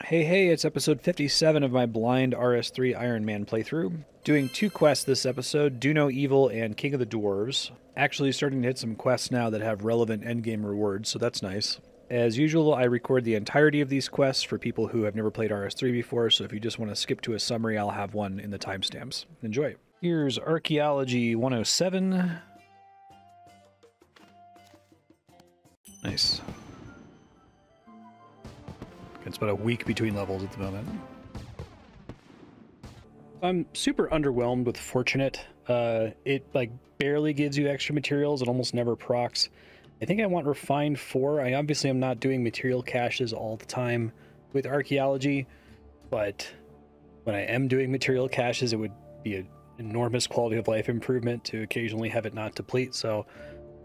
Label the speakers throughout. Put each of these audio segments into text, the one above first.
Speaker 1: Hey, it's episode 57 of my blind RS3 Ironman playthrough. Doing two quests this episode, Do No Evil and King of the Dwarves. Actually starting to hit some quests now that have relevant endgame rewards, so that's nice. As usual, I record the entirety of these quests for people who have never played RS3 before, so if you just want to skip to a summary, I'll have one in the timestamps. Enjoy. Here's Archaeology 107. Nice. It's about a week between levels at the moment. I'm super underwhelmed with Fortunate. It like barely gives you extra materials. It almost never procs. I think I want Refined 4. I obviously am not doing material caches all the time with Archaeology, but when I am doing material caches, it would be an enormous quality of life improvement to occasionally have it not deplete. So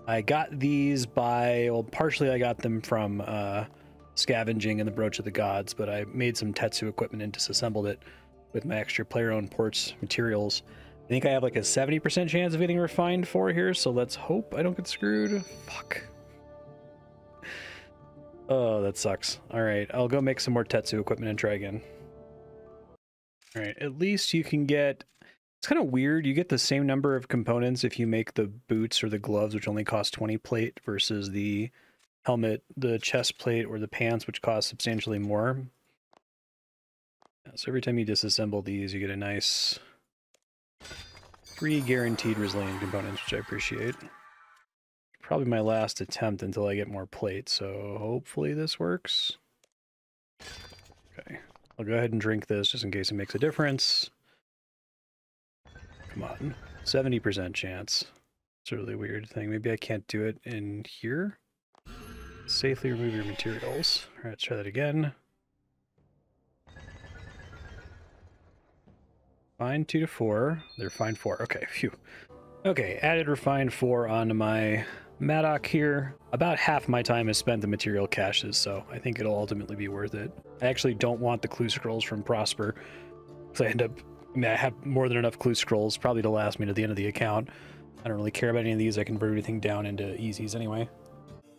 Speaker 1: I got these by, well, partially I got them from scavenging in the Brooch of the Gods, but I made some Tetsu equipment and disassembled it with my extra player-owned ports materials. I think I have like a 70% chance of getting Refined 4 here, so let's hope I don't get screwed. Fuck. Oh, that sucks. Alright, I'll go make some more Tetsu equipment and try again. Alright, at least you can get... It's kind of weird, you get the same number of components if you make the boots or the gloves, which only cost 20 plate, versus the helmet, the chest plate, or the pants, which cost substantially more. So every time you disassemble these, you get a nice 3 guaranteed resilient components, which I appreciate. Probably my last attempt until I get more plate, so hopefully this works. Okay, I'll go ahead and drink this just in case it makes a difference. Come on, 70% chance. It's a really weird thing. Maybe I can't do it in here? Safely remove your materials. All right, let's try that again. Fine 2 to 4. They're fine 4. Okay, phew. Okay, added refined 4 onto my Maddock here. About half my time is spent in material caches, so I think it'll ultimately be worth it. I actually don't want the clue scrolls from Prosper, because I have more than enough clue scrolls, probably to last me to the end of the account. I don't really care about any of these. I convert everything down into easies anyway.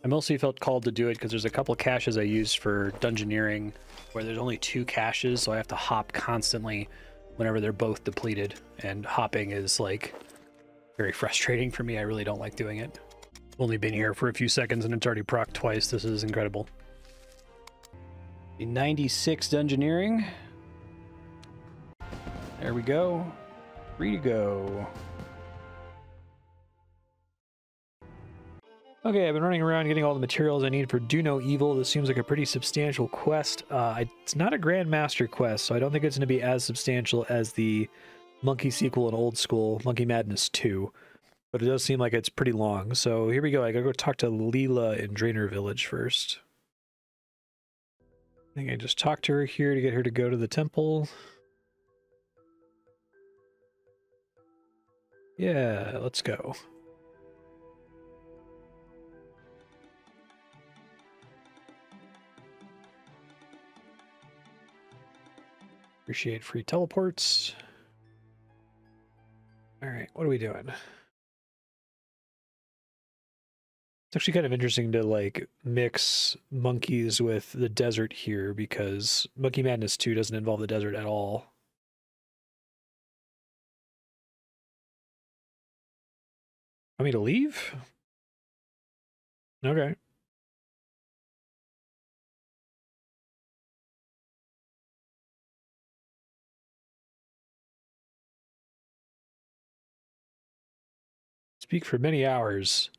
Speaker 1: I mostly felt called to do it because there's a couple caches I used for dungeoneering where there's only 2 caches, so I have to hop constantly whenever they're both depleted, and hopping is like very frustrating for me. I really don't like doing it. Only been here for a few seconds and it's already procced twice. This is incredible. The 96 dungeoneering. There we go. Free to go. Okay, I've been running around getting all the materials I need for Do No Evil. This seems like a pretty substantial quest. It's not a Grandmaster quest, so I don't think it's going to be as substantial as the Monkey sequel in Old School, Monkey Madness 2. But it does seem like it's pretty long. So here we go. I gotta go talk to Leela in Drainer Village first. I think I just talked to her here to get her to go to the temple. Yeah, let's go. Appreciate free teleports. All right, what are we doing? It's actually kind of interesting to like mix monkeys with the desert here because Monkey Madness 2 doesn't involve the desert at all. Want me to leave? Okay. Speak for many hours.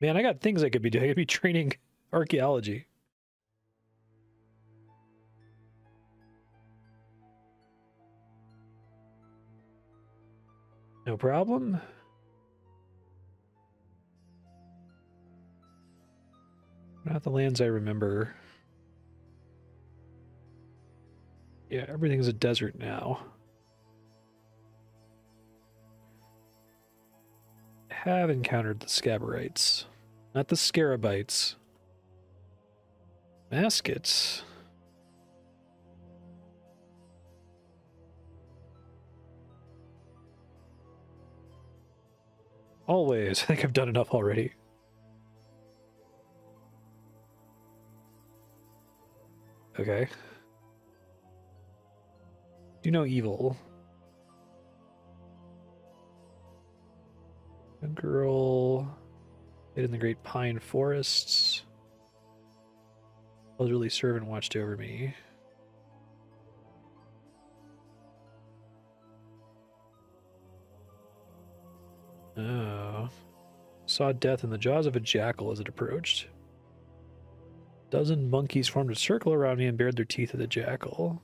Speaker 1: Man, I got things I could be doing. I could be training archaeology. No problem. Not the lands I remember. Yeah, everything's a desert now. Have encountered the Scabberites. Not the Scarabites. Maskets. Always. I think I've done enough already. Okay. Do no evil. A girl hid in the great pine forests. Elderly servant watched over me. Oh. Saw death in the jaws of a jackal as it approached. A dozen monkeys formed a circle around me and bared their teeth at the jackal.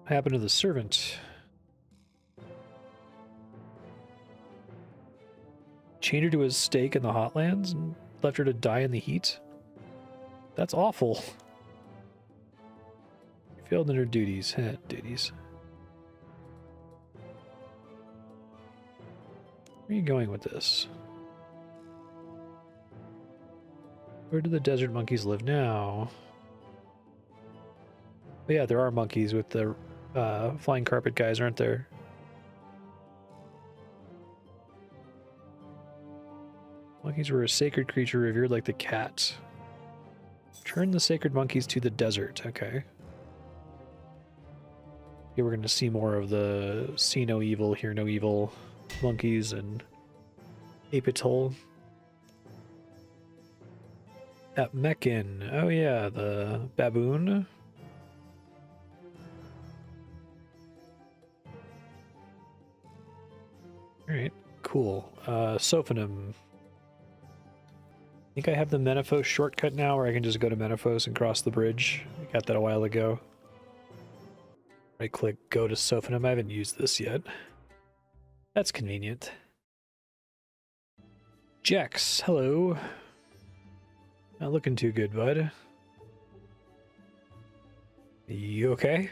Speaker 1: What happened to the servant? Chained her to his stake in the hotlands and left her to die in the heat? That's awful. Failed in her duties. Duties. Where are you going with this? Where do the desert monkeys live now? Oh yeah, there are monkeys with the flying carpet guys, aren't there? Monkeys were a sacred creature revered like the cat. Turn the sacred monkeys to the desert. Okay. Here we're going to see more of the see no evil, hear no evil monkeys and Apatol. At Meccan. Oh yeah, the baboon. Alright, cool. Sophanum. I think I have the Menaphos shortcut now, where I can just go to Menaphos and cross the bridge. I got that a while ago. Right click, go to Sophanum. I haven't used this yet. That's convenient. Jax, hello. Not looking too good, bud. You okay?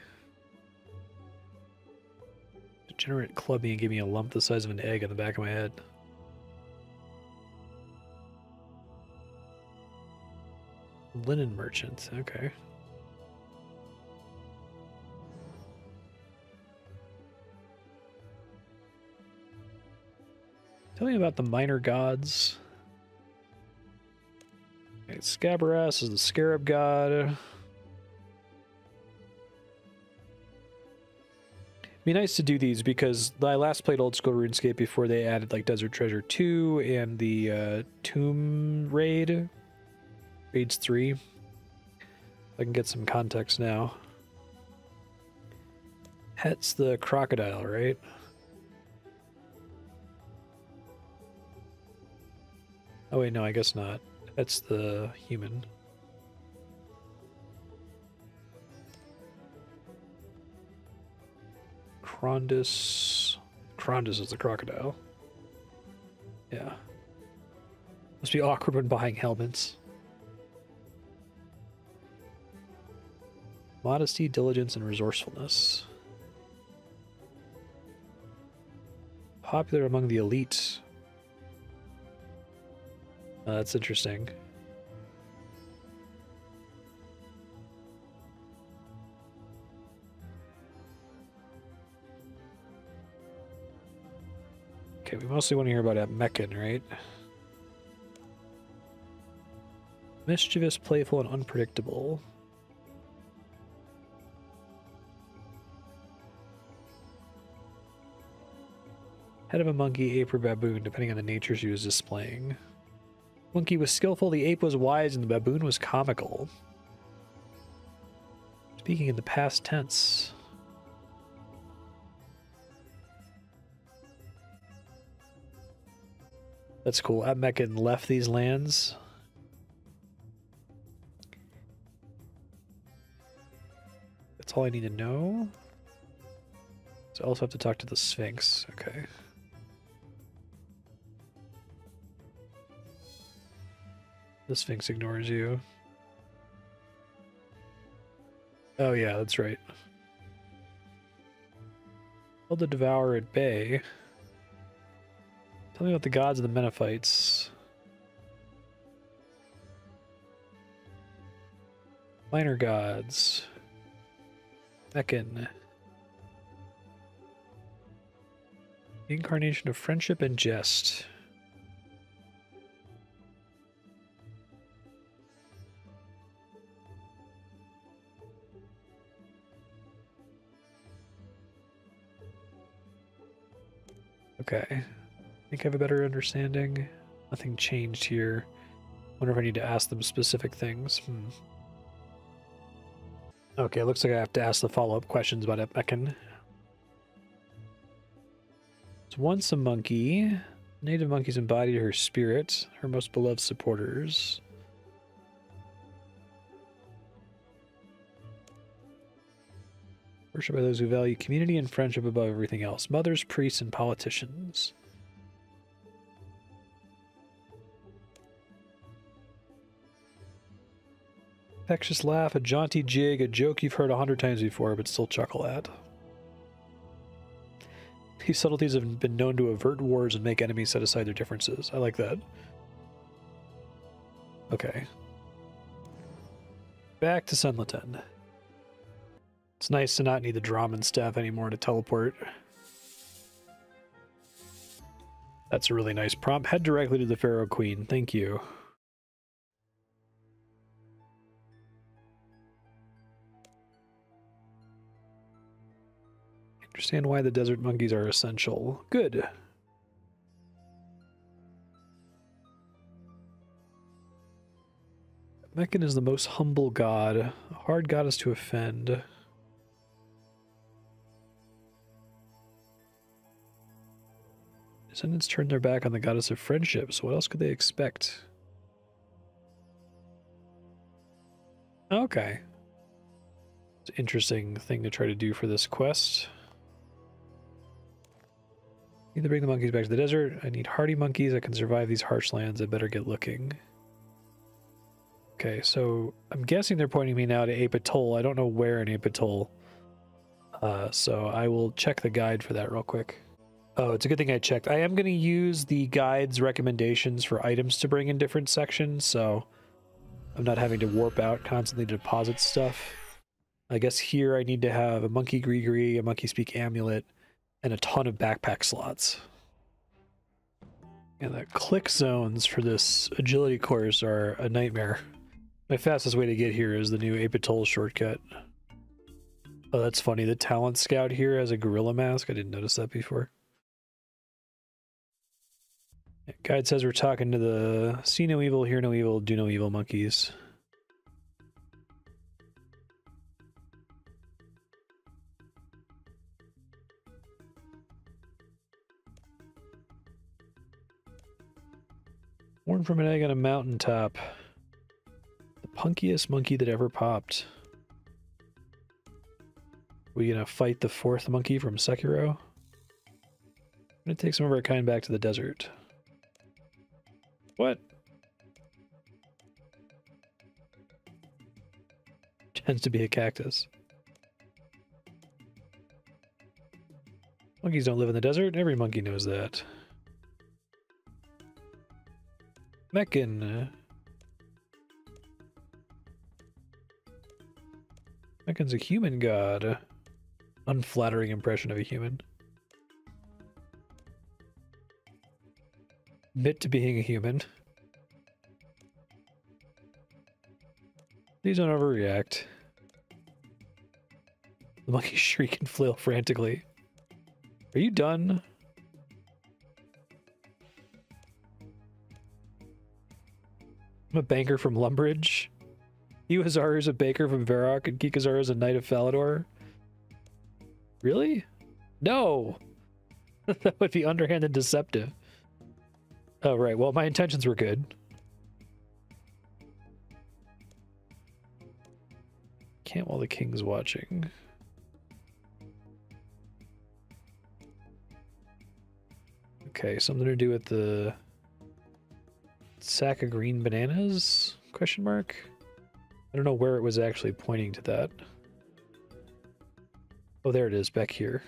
Speaker 1: Degenerate clubbed me and gave me a lump the size of an egg on the back of my head. Linen merchant, okay. Tell me about the minor gods. Okay, Scabaras is the scarab god. Be nice to do these because I last played old school RuneScape before they added like Desert Treasure 2 and the Tomb Raid. Raids 3. I can get some context now. Het's the crocodile, right? Oh wait, no, I guess not. That's the human. Krondus. Krondus is the crocodile. Yeah. Must be awkward when buying helmets. Modesty, diligence, and resourcefulness. Popular among the elite. That's interesting. Okay, we mostly want to hear about Meccan, right? Mischievous, playful, and unpredictable. Head of a monkey, ape, or baboon, depending on the nature she was displaying. Monkey was skillful, the ape was wise, and the baboon was comical. Speaking in the past tense. That's cool. Meccan left these lands. That's all I need to know. So I also have to talk to the Sphinx. Okay. The Sphinx ignores you. Oh yeah, that's right. Hold the Devourer at bay. Tell me about the gods of the Menaphites. Minor gods. Meccan. The incarnation of friendship and jest. Okay. I think I have a better understanding. Nothing changed here. Wonder if I need to ask them specific things. Okay, looks like I have to ask the follow-up questions about Epican. So once a monkey, native monkeys embodied her spirit, her most beloved supporters. Worshipped by those who value community and friendship above everything else. Mothers, priests, and politicians. Infectious laugh, a jaunty jig, a joke you've heard 100 times before but still chuckle at. These subtleties have been known to avert wars and make enemies set aside their differences. I like that. Okay. Back to Sunlatan. It's nice to not need the Drahman staff anymore to teleport. That's a really nice prompt. Head directly to the Pharaoh Queen. Thank you. Understand why the desert monkeys are essential. Good. Meccan is the most humble god, a hard goddess to offend. Descendants turned their back on the goddess of friendship, so what else could they expect? Okay. It's an interesting thing to try to do for this quest. Need to bring the monkeys back to the desert. I need hardy monkeys that can survive these harsh lands. I better get looking. Okay, so I'm guessing they're pointing me now to Apatol. I don't know where in Apatol. So I will check the guide for that real quick. Oh, it's a good thing I checked. I am going to use the guide's recommendations for items to bring in different sections, so I'm not having to warp out constantly to deposit stuff. I guess here I need to have a monkey gree-gree, a monkey speak amulet, and a ton of backpack slots. And the click zones for this agility course are a nightmare. My fastest way to get here is the new Apatol shortcut. Oh, that's funny. The talent scout here has a gorilla mask. I didn't notice that before. Yeah, guide says we're talking to the see no evil, hear no evil, do no evil monkeys. Born from an egg on a mountaintop. The punkiest monkey that ever popped. We gonna fight the fourth monkey from Sekiro? I'm gonna take some of our kind back to the desert. What? Tends to be a cactus. Monkeys don't live in the desert. Every monkey knows that. Meccan. Meccan's a human god. Unflattering impression of a human. Admit to being a human. Please don't overreact. The monkey shriek and flail frantically. Are you done? I'm a banker from Lumbridge. Iwazar is a baker from Varrock, and Kikazar is a knight of Falador. Really? No! That would be underhand and deceptive. Oh, right. Well, my intentions were good. Can't while the king's watching. Okay, something to do with the sack of green bananas? Question mark? I don't know where it was actually pointing to that. Oh, there it is, back here.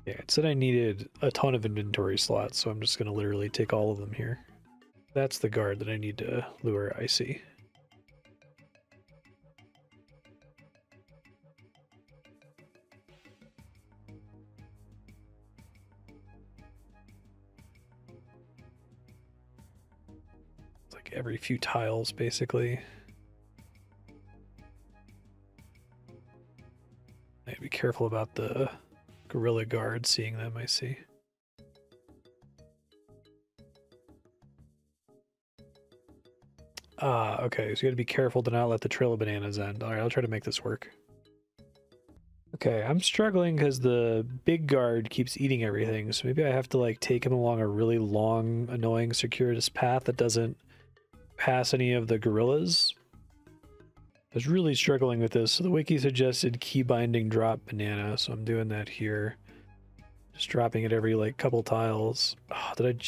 Speaker 1: Yeah, it said I needed a ton of inventory slots, so I'm just going to literally take all of them here. That's the guard that I need to lure, I see. like every few tiles, basically. I gotta be careful about the gorilla guards, seeing them, I see. Okay, so you gotta be careful to not let the trail of bananas end. Alright, I'll try to make this work. Okay, I'm struggling because the big guard keeps eating everything, so maybe I have to like take him along a really long, annoying, circuitous path that doesn't pass any of the gorillas. I was really struggling with this, so the wiki suggested key binding drop banana, so I'm doing that here. Just dropping it every like couple tiles. Oh, did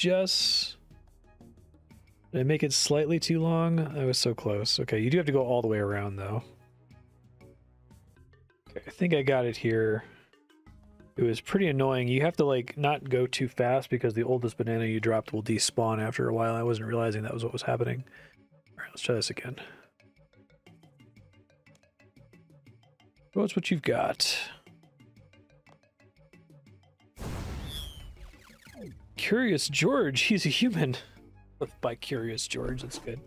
Speaker 1: I make it slightly too long? I was so close. Okay, you do have to go all the way around though. Okay, I think I got it here. It was pretty annoying. You have to like not go too fast because the oldest banana you dropped will despawn after a while. I wasn't realizing that was what was happening. Alright, let's try this again. What's what you've got? Curious George, he's a human. By Curious George, that's good.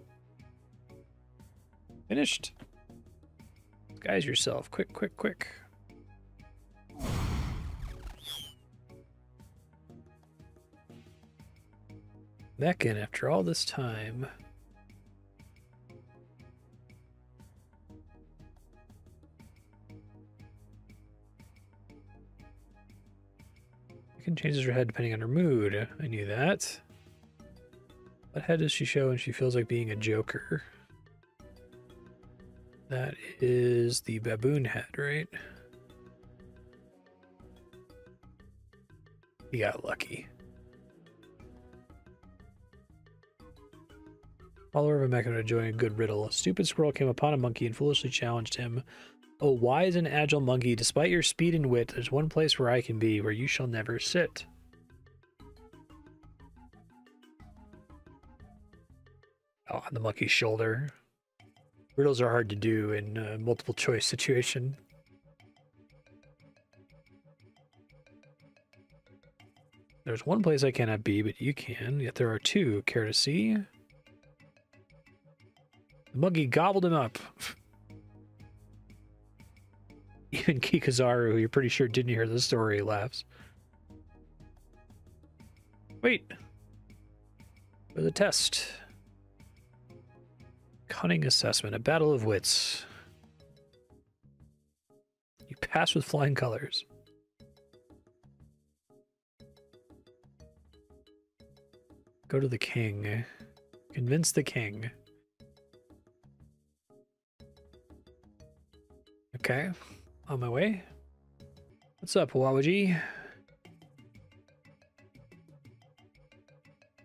Speaker 1: Finished. Disguise yourself. Quick, quick, quick. Back in after all this time. You can change her head depending on her mood. I knew that. What head does she show when she feels like being a joker? That is the baboon head, right? You got lucky. Follower of a mecha to join a good riddle. A stupid squirrel came upon a monkey and foolishly challenged him. Oh, wise and agile monkey, despite your speed and wit, there's one place where I can be, where you shall never sit. Oh, on the monkey's shoulder. Riddles are hard to do in a multiple choice situation. There's one place I cannot be, but you can. Yet there are two. Care to see? The monkey gobbled him up. Even Kikazaru, who you're pretty sure didn't hear the story, laughs. Wait. For the test. Cunning assessment, a battle of wits. You pass with flying colors. Go to the king. Convince the king. Okay, on my way. What's up, Wawaji?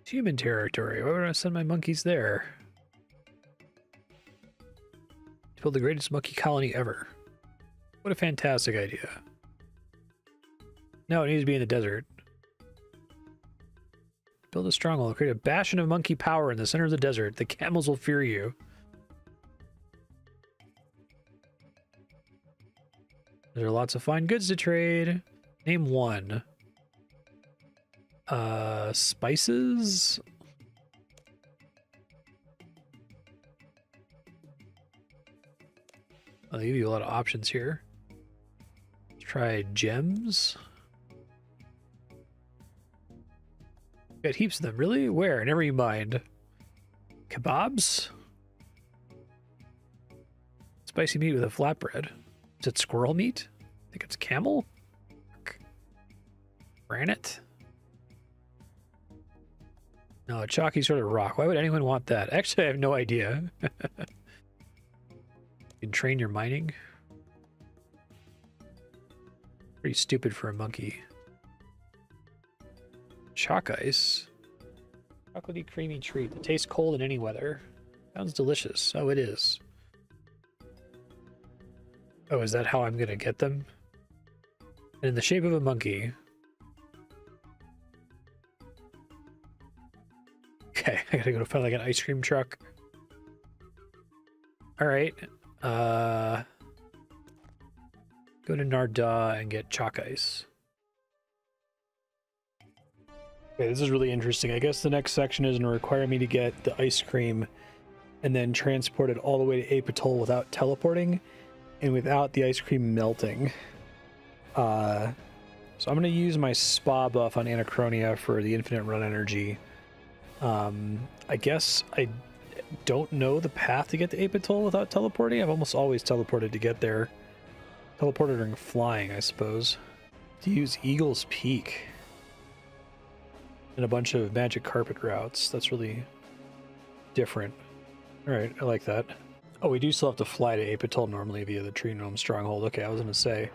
Speaker 1: It's human territory. Why would I send my monkeys there? To build the greatest monkey colony ever. What a fantastic idea. No, it needs to be in the desert. Build a stronghold. Create a bastion of monkey power in the center of the desert. The camels will fear you. There are lots of fine goods to trade. Name one. Spices? I'll give you a lot of options here. Let's try gems. Got heaps of them. Really? Where? Never you mind. Kebabs? Spicy meat with a flatbread. Is it squirrel meat? I think it's camel? Granite? No, a chalky sort of rock. Why would anyone want that? Actually, I have no idea. You can train your mining. Pretty stupid for a monkey. Chalk ice. Chocolatey creamy treat that tastes cold in any weather. Sounds delicious. Oh, it is. Oh, is that how I'm gonna get them? And in the shape of a monkey. Okay, I gotta go find like an ice cream truck. Alright. Go to Narda and get chalk ice. Okay, this is really interesting. I guess the next section is going to require me to get the ice cream and then transport it all the way to Apatol without teleporting and without the ice cream melting. So I'm going to use my spa buff on Anachronia for the infinite run energy. I guess I don't know the path to get to Apatol without teleporting. I've almost always teleported to get there. Teleported during flying, I suppose. To use Eagle's Peak and a bunch of magic carpet routes. That's really different. Alright, I like that. Oh, we do still have to fly to Apatol normally via the Tree Gnome Stronghold. Okay, I was going to say,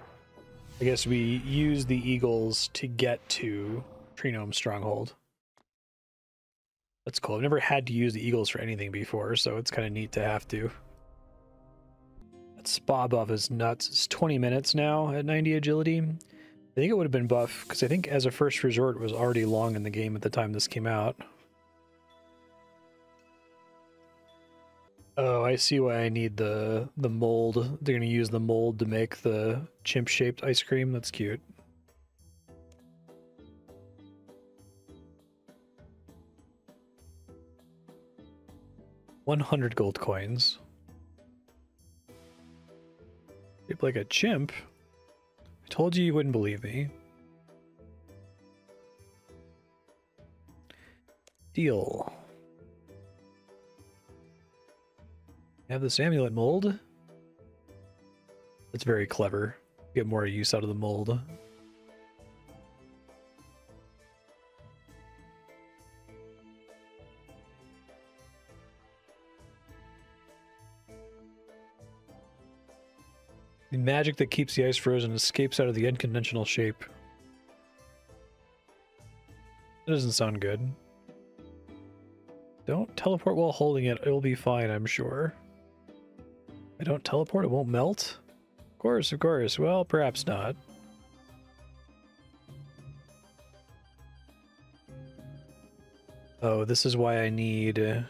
Speaker 1: I guess we use the Eagles to get to Tree Gnome Stronghold. That's cool. I've never had to use the Eagles for anything before, so it's kind of neat to have to. That spa buff is nuts. It's 20 minutes now at 90 agility. I think it would have been buff, because I think as a first resort it was already long in the game at the time this came out. Oh, I see why I need the mold. They're going to use the mold to make the chimp-shaped ice cream. That's cute. $100 gold coins. Shape like a chimp? I told you you wouldn't believe me. Deal. Have this amulet mold. That's very clever. Get more use out of the mold. The magic that keeps the ice frozen escapes out of the unconventional shape. That doesn't sound good. Don't teleport while holding it. It'll be fine, I'm sure. I don't teleport, it won't melt? Of course, of course. Well, perhaps not. Oh, this is why I need to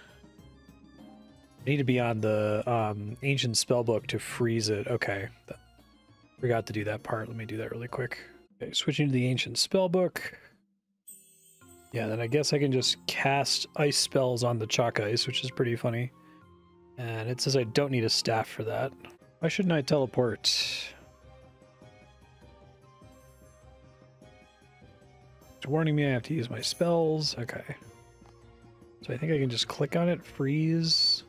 Speaker 1: be on the ancient spellbook to freeze it. Okay. Forgot to do that part. Let me do that really quick. Okay, switching to the ancient spellbook. Yeah, then I guess I can just cast ice spells on the chalk ice, which is pretty funny. And it says I don't need a staff for that. Why shouldn't I teleport? It's warning me I have to use my spells. Okay. So I think I can just click on it, freeze.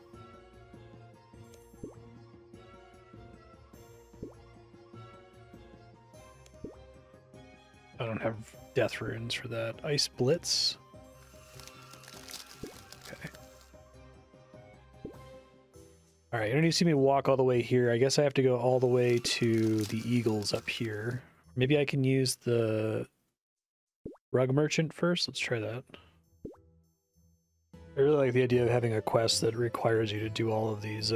Speaker 1: I don't have death runes for that. Ice Blitz. Okay. Alright, you don't need to see me walk all the way here. I guess I have to go all the way to the Eagles up here. Maybe I can use the Rug Merchant first. Let's try that. I really like the idea of having a quest that requires you to do all of these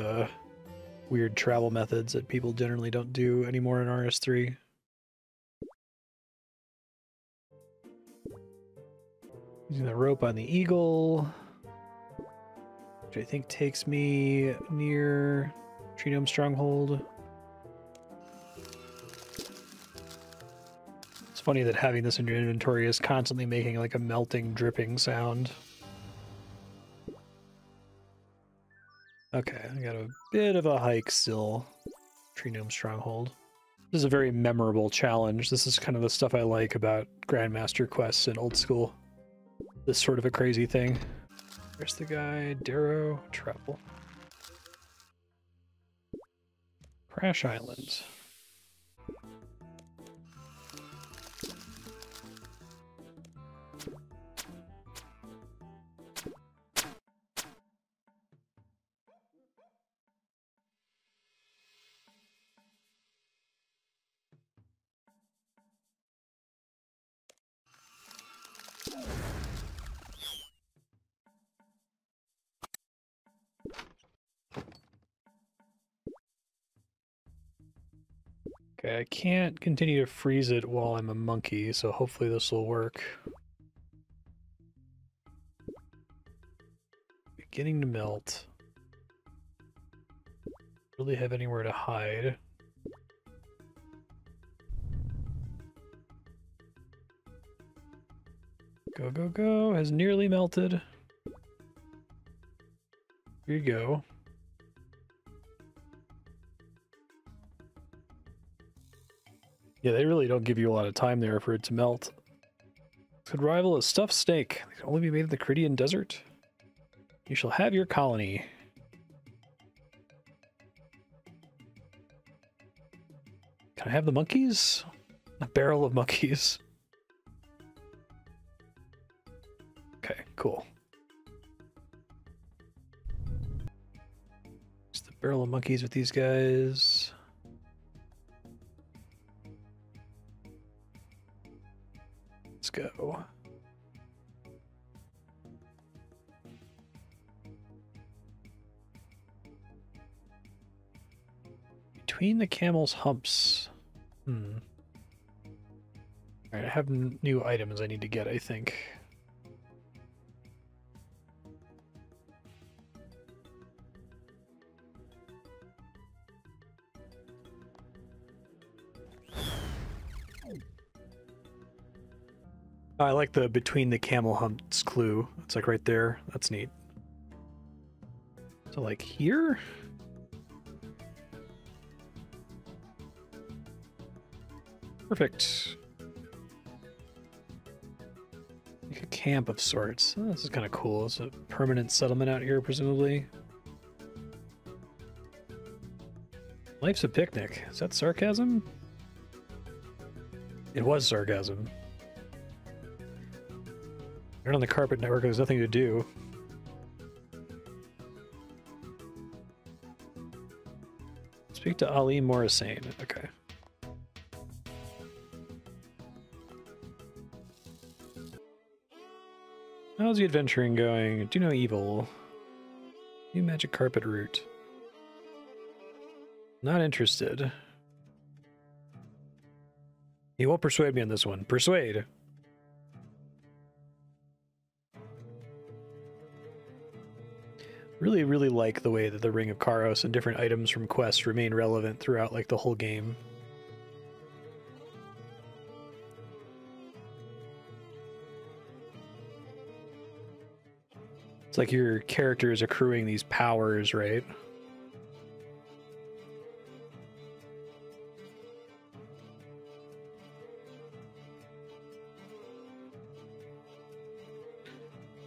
Speaker 1: weird travel methods that people generally don't do anymore in RS3. Using the rope on the Eagle, which I think takes me near Tree Gnome Stronghold. It's funny that having this in your inventory is constantly making like a melting, dripping sound. Okay, I got a bit of a hike still. Tree Gnome Stronghold. This is a very memorable challenge. This is kind of the stuff I like about Grandmaster quests in old school. This sort of a crazy thing. There's the guy, Darrow, travel. Crash Island. Okay, I can't continue to freeze it while I'm a monkey, so hopefully this will work. Beginning to melt. Really have anywhere to hide. Go, go, go. Has nearly melted. Here you go. Yeah, they really don't give you a lot of time there for it to melt. Could rival a stuffed snake. It can only be made in the Caridian Desert. You shall have your colony. Can I have the monkeys? A barrel of monkeys. Okay, cool. Just the barrel of monkeys with these guys. Let's go. Between the camel's humps. Alright, I have new items I need to get, I think. I like the between the camel humps clue. It's like right there. That's neat. So like here? Perfect. Like a camp of sorts. Oh, this is kind of cool. It's a permanent settlement out here, presumably. Life's a picnic. Is that sarcasm? It was sarcasm. Turn on the carpet network, there's nothing to do. Speak to Ali Morrisane. Okay. How's the adventuring going? Do no evil. New magic carpet route. Not interested. You won't persuade me on this one. Persuade. Really, really like the way that the Ring of Karos and different items from quests remain relevant throughout like the whole game. It's like your character is accruing these powers, right?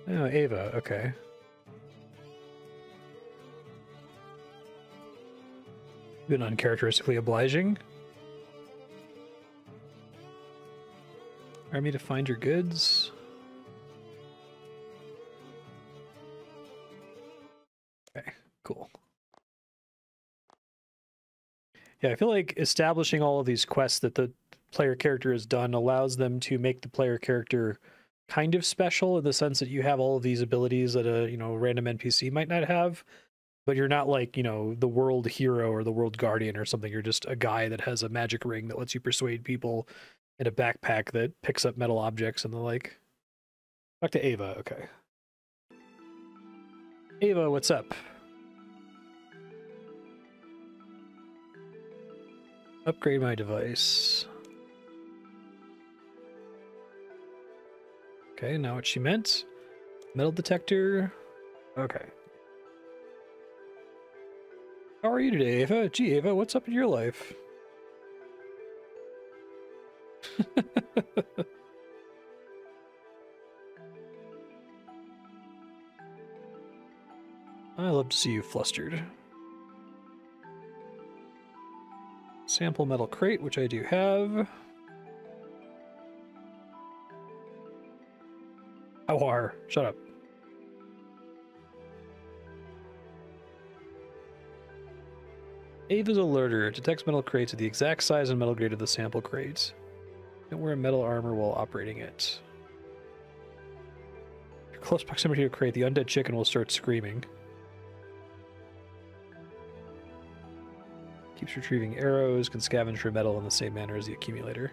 Speaker 1: Oh, Ava, okay. Been uncharacteristically obliging. Army to find your goods. Okay, cool. Yeah, I feel like establishing all of these quests that the player character has done allows them to make the player character kind of special in the sense that you have all of these abilities that a, you know, random NPC might not have. But you're not like, you know, the world hero or the world guardian or something. You're just a guy that has a magic ring that lets you persuade people in a backpack that picks up metal objects and the like. Talk to Ava, okay. Ava, what's up? Upgrade my device. Okay, now what she meant. Metal detector. Okay. How are you today, Ava? Gee, Ava, what's up in your life? I love to see you flustered. Sample metal crate, which I do have. Awar, shut up. Ava's alerter detects metal crates of the exact size and metal grade of the sample crate. Don't wear metal armor while operating it. Your close proximity to a crate, the undead chicken will start screaming. Keeps retrieving arrows, can scavenge for metal in the same manner as the accumulator.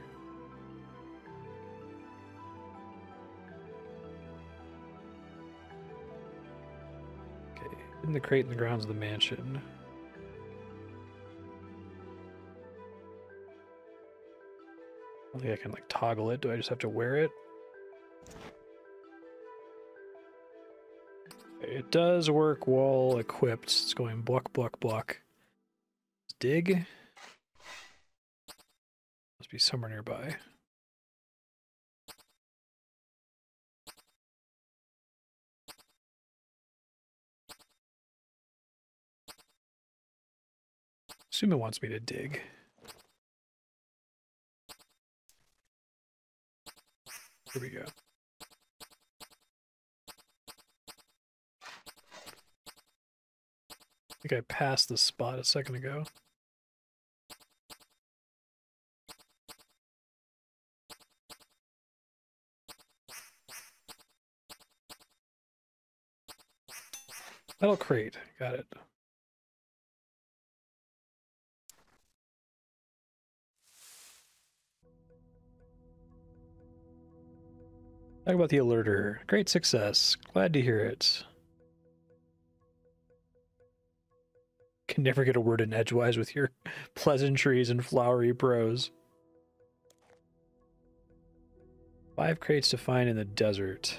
Speaker 1: Okay, in the crate in the grounds of the mansion. I don't think I can like toggle it. Do I just have to wear it? It does work while equipped. It's going block, block, block. Dig. Must be somewhere nearby. Assume it wants me to dig. Here we go. I think I passed the spot a second ago. Metal crate, got it. Talk about the alerter. Great success. Glad to hear it. Can never get a word in edgewise with your pleasantries and flowery prose. 5 crates to find in the desert.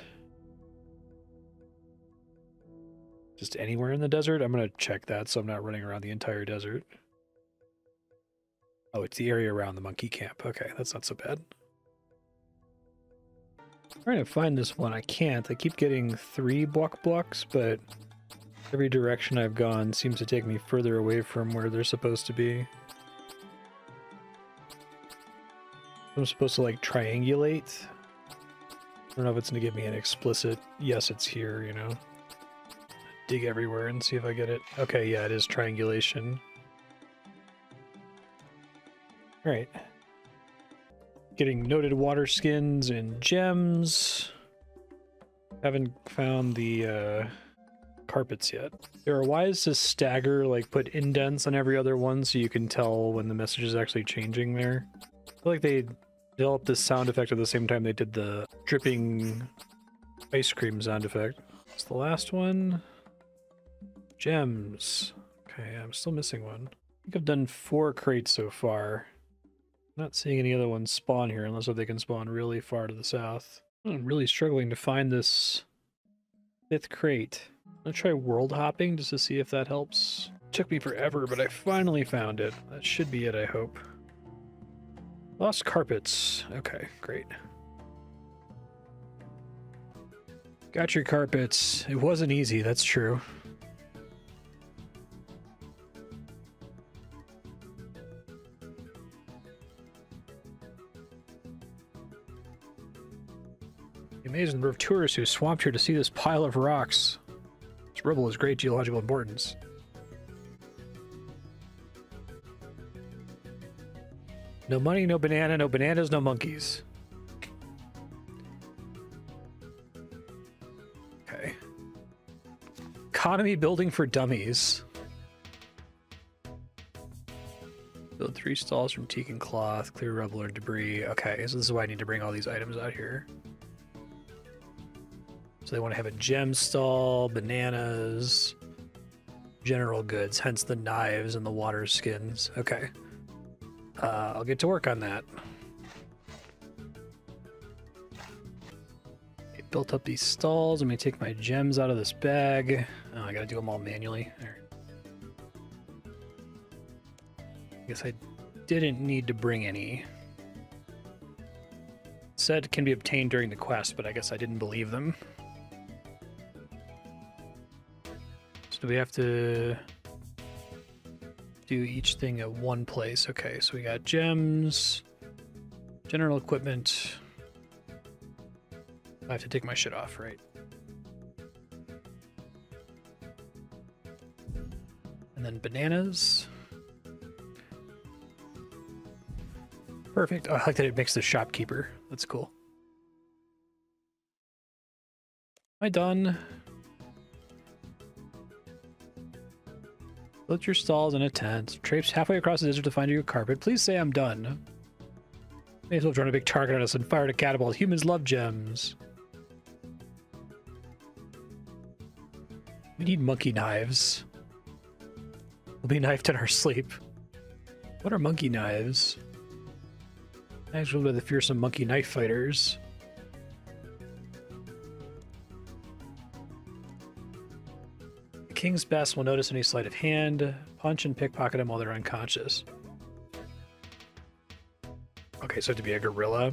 Speaker 1: Just anywhere in the desert? I'm going to check that so I'm not running around the entire desert. Oh, it's the area around the monkey camp. Okay, that's not so bad. I'm trying to find this one. I can't. I keep getting 3 blocks, but every direction I've gone seems to take me further away from where they're supposed to be. I'm supposed to, like, triangulate. I don't know if it's going to give me an explicit, yes, it's here, you know. Dig everywhere and see if I get it. Okay, yeah, it is triangulation. Alright. Getting noted water skins and gems. Haven't found the carpets yet. They are wise to stagger, like put indents on every other one so you can tell when the message is actually changing there. I feel like they developed this sound effect at the same time they did the dripping ice cream sound effect. It's the last one. Gems. Okay, I'm still missing one. I think I've done 4 crates so far. Not seeing any other ones spawn here unless they can spawn really far to the south. I'm really struggling to find this 5th crate. I'm gonna try world hopping just to see if that helps. It took me forever, but I finally found it. That should be it, I hope. Lost carpets. Okay, great. Got your carpets. It wasn't easy, that's true. The amazing number of tourists who swamped here to see this pile of rocks. This rubble has great geological importance. No money, no banana, no bananas, no monkeys. Okay. Economy building for dummies. Build 3 stalls from teak and cloth, clear rubble or debris. Okay, so this is why I need to bring all these items out here. So they want to have a gem stall, bananas, general goods, hence the knives and the water skins. Okay. I'll get to work on that. Okay, built up these stalls. I'm going to take my gems out of this bag. Oh, I got to do them all manually. There. I guess I didn't need to bring any. It said can be obtained during the quest, but I guess I didn't believe them. So we have to do each thing at one place. Okay, so we got gems, general equipment. I have to take my shit off, right? And then bananas. Perfect. Oh, I like that it makes the shopkeeper. That's cool. Am I done? Build your stalls and a tent. Traipse halfway across the desert to find your carpet. Please say I'm done. May as well draw a big target on us and fire a catapult. Humans love gems. We need monkey knives. We'll be knifed in our sleep. What are monkey knives? Knives ruled by the fearsome monkey knife fighters. King's best will notice any sleight of hand, punch and pickpocket them while they're unconscious. Okay, so to be a gorilla,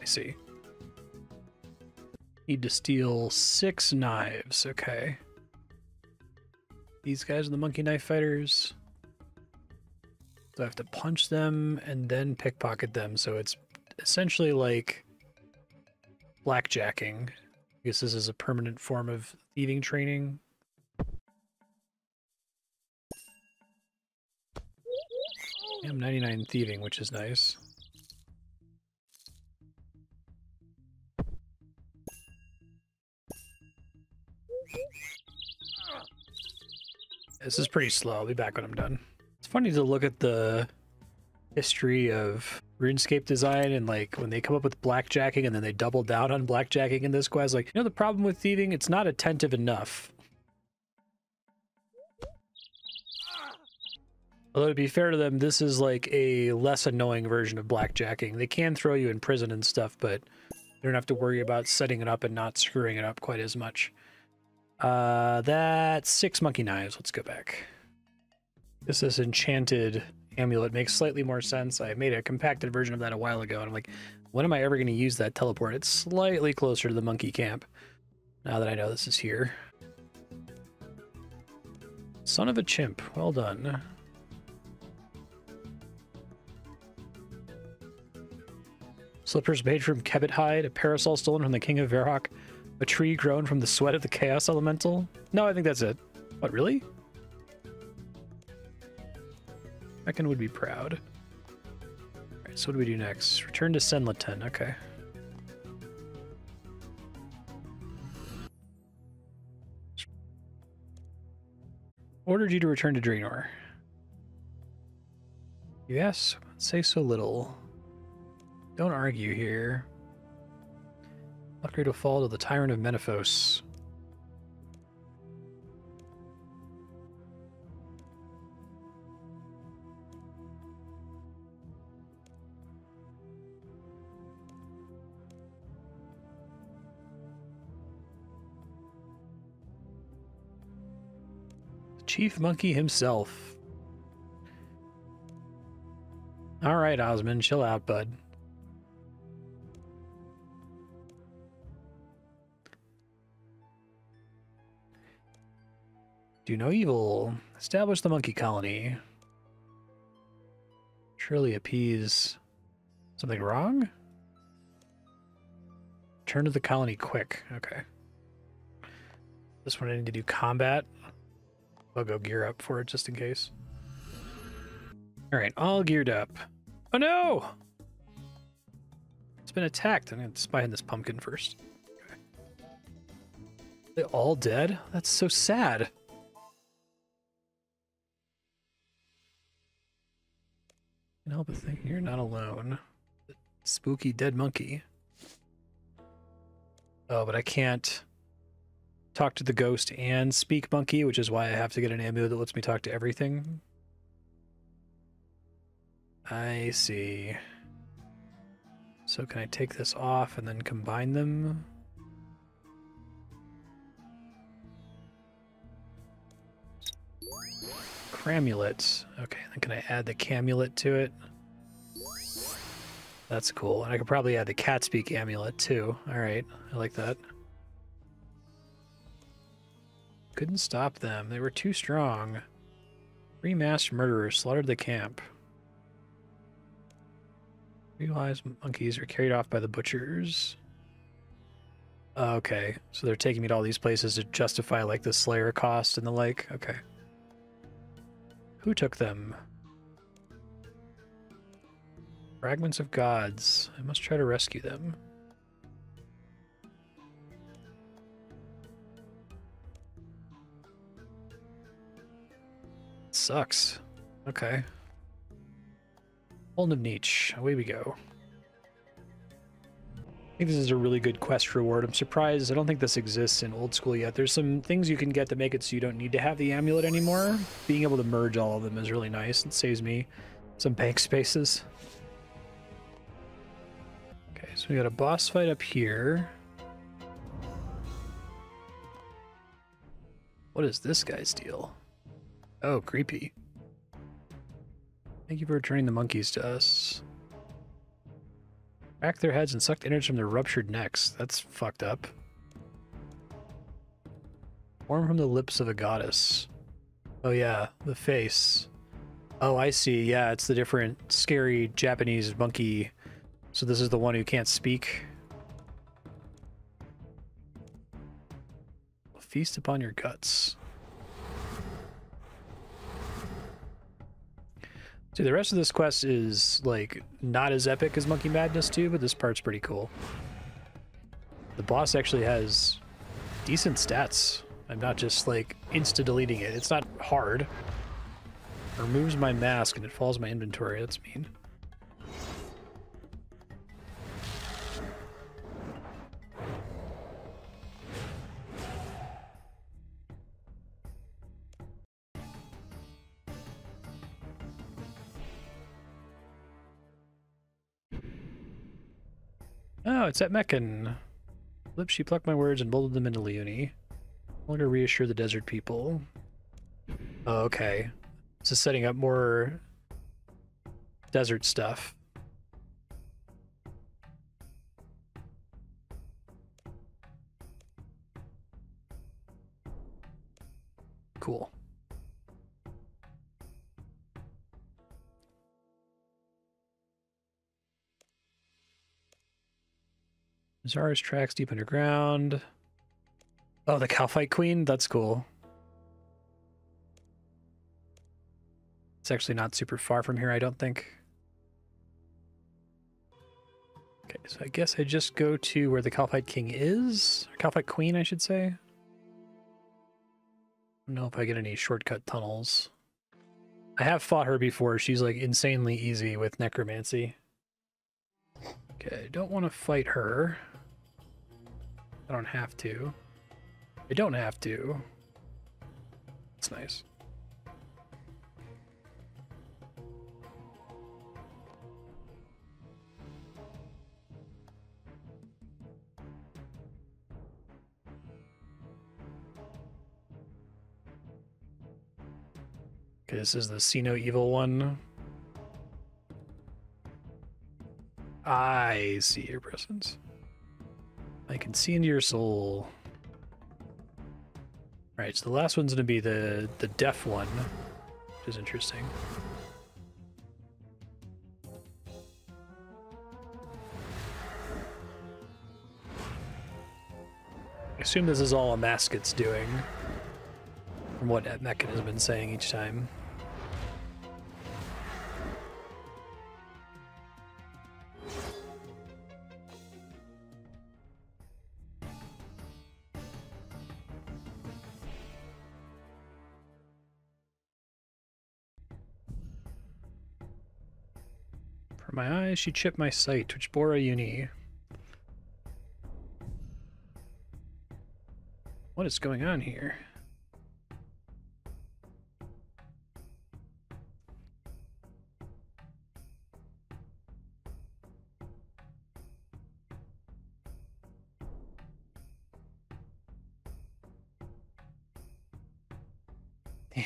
Speaker 1: I see. Need to steal 6 knives, okay. These guys are the monkey knife fighters. So I have to punch them and then pickpocket them, so it's essentially like blackjacking. I guess this is a permanent form of thieving training. I'm 99 thieving, which is nice. This is pretty slow. I'll be back when I'm done. It's funny to look at the history of RuneScape design and like when they come up with blackjacking and then they double down on blackjacking in this quest. Like, you know, the problem with thieving, it's not attentive enough. Although to be fair to them, this is like a less annoying version of blackjacking. They can throw you in prison and stuff, but you don't have to worry about setting it up and not screwing it up quite as much. That's 6 monkey knives. Let's go back. This enchanted amulet makes slightly more sense. I made a compacted version of that a while ago, and I'm like, when am I ever going to use that teleport? It's slightly closer to the monkey camp, now that I know this is here. Son of a chimp. Well done. Slippers made from kebbit hide, a parasol stolen from the King of Verhawk, a tree grown from the sweat of the Chaos Elemental? No, I think that's it. What, really? Reckon would be proud. Alright, so what do we do next? Return to Senlaten, okay. Ordered you to return to Draenor. Yes, say so little. Don't argue here. Upgrade will fall to the Tyrant of Menephos. Chief Monkey himself. All right, Osmond, chill out, bud. Do no evil. Establish the monkey colony. Surely appease something wrong? Return to the colony quick. Okay. This one I need to do combat. I'll go gear up for it just in case. Alright, all geared up. Oh no! It's been attacked. I'm going to spy in this pumpkin first. Okay. They all dead? That's so sad. Can't help but think you're not alone. The spooky dead monkey. Oh, but I can't talk to the ghost and speak monkey, which is why I have to get an amulet that lets me talk to everything. I see. So can I take this off and then combine them? Cramulet. Okay, then can I add the camulet to it? That's cool. And I could probably add the cat speak amulet too. Alright, I like that. Couldn't stop them. They were too strong. 3 masked murderers slaughtered the camp. Realized monkeys were carried off by the butchers. Okay, so they're taking me to all these places to justify like the Slayer cost and the like. Okay. Who took them? Fragments of gods. I must try to rescue them. Sucks. Okay. Holden of Nietzsche. Away we go. I think this is a really good quest reward. I'm surprised. I don't think this exists in old school yet. There's some things you can get to make it so you don't need to have the amulet anymore. Being able to merge all of them is really nice. It saves me some bank spaces. Okay, so we got a boss fight up here. What is this guy's deal? Oh, creepy. Thank you for returning the monkeys to us. Cracked their heads and sucked innards from their ruptured necks. That's fucked up. Formed from the lips of a goddess. Oh yeah, the face. Oh, I see. Yeah, it's the different scary Japanese monkey. So this is the one who can't speak. Feast upon your guts. See, the rest of this quest is, like, not as epic as Monkey Madness 2, but this part's pretty cool. The boss actually has decent stats. I'm not just, like, insta-deleting it. It's not hard. It removes my mask and it follows my inventory. That's mean. Oh, it's at Meccan. Lips, she plucked my words and molded them into Leonie. I want to reassure the desert people. Oh, okay. This is setting up more desert stuff. Cool. Zara's tracks deep underground. Oh, the Cowfight Queen? That's cool. It's actually not super far from here, I don't think. Okay, so I guess I just go to where the Cowfight King is. Or Cowfight Queen, I should say. I don't know if I get any shortcut tunnels. I have fought her before. She's like insanely easy with necromancy. Okay, I don't want to fight her. I don't have to. I don't have to. It's nice. Okay, this is the See No Evil one. I see your presence. I can see into your soul. Alright, so the last one's gonna be the deaf one, which is interesting. I assume this is all a Masket's doing, from what Meccan has been saying each time. For my eyes, she chipped my sight, Twitchbora uni. What is going on here?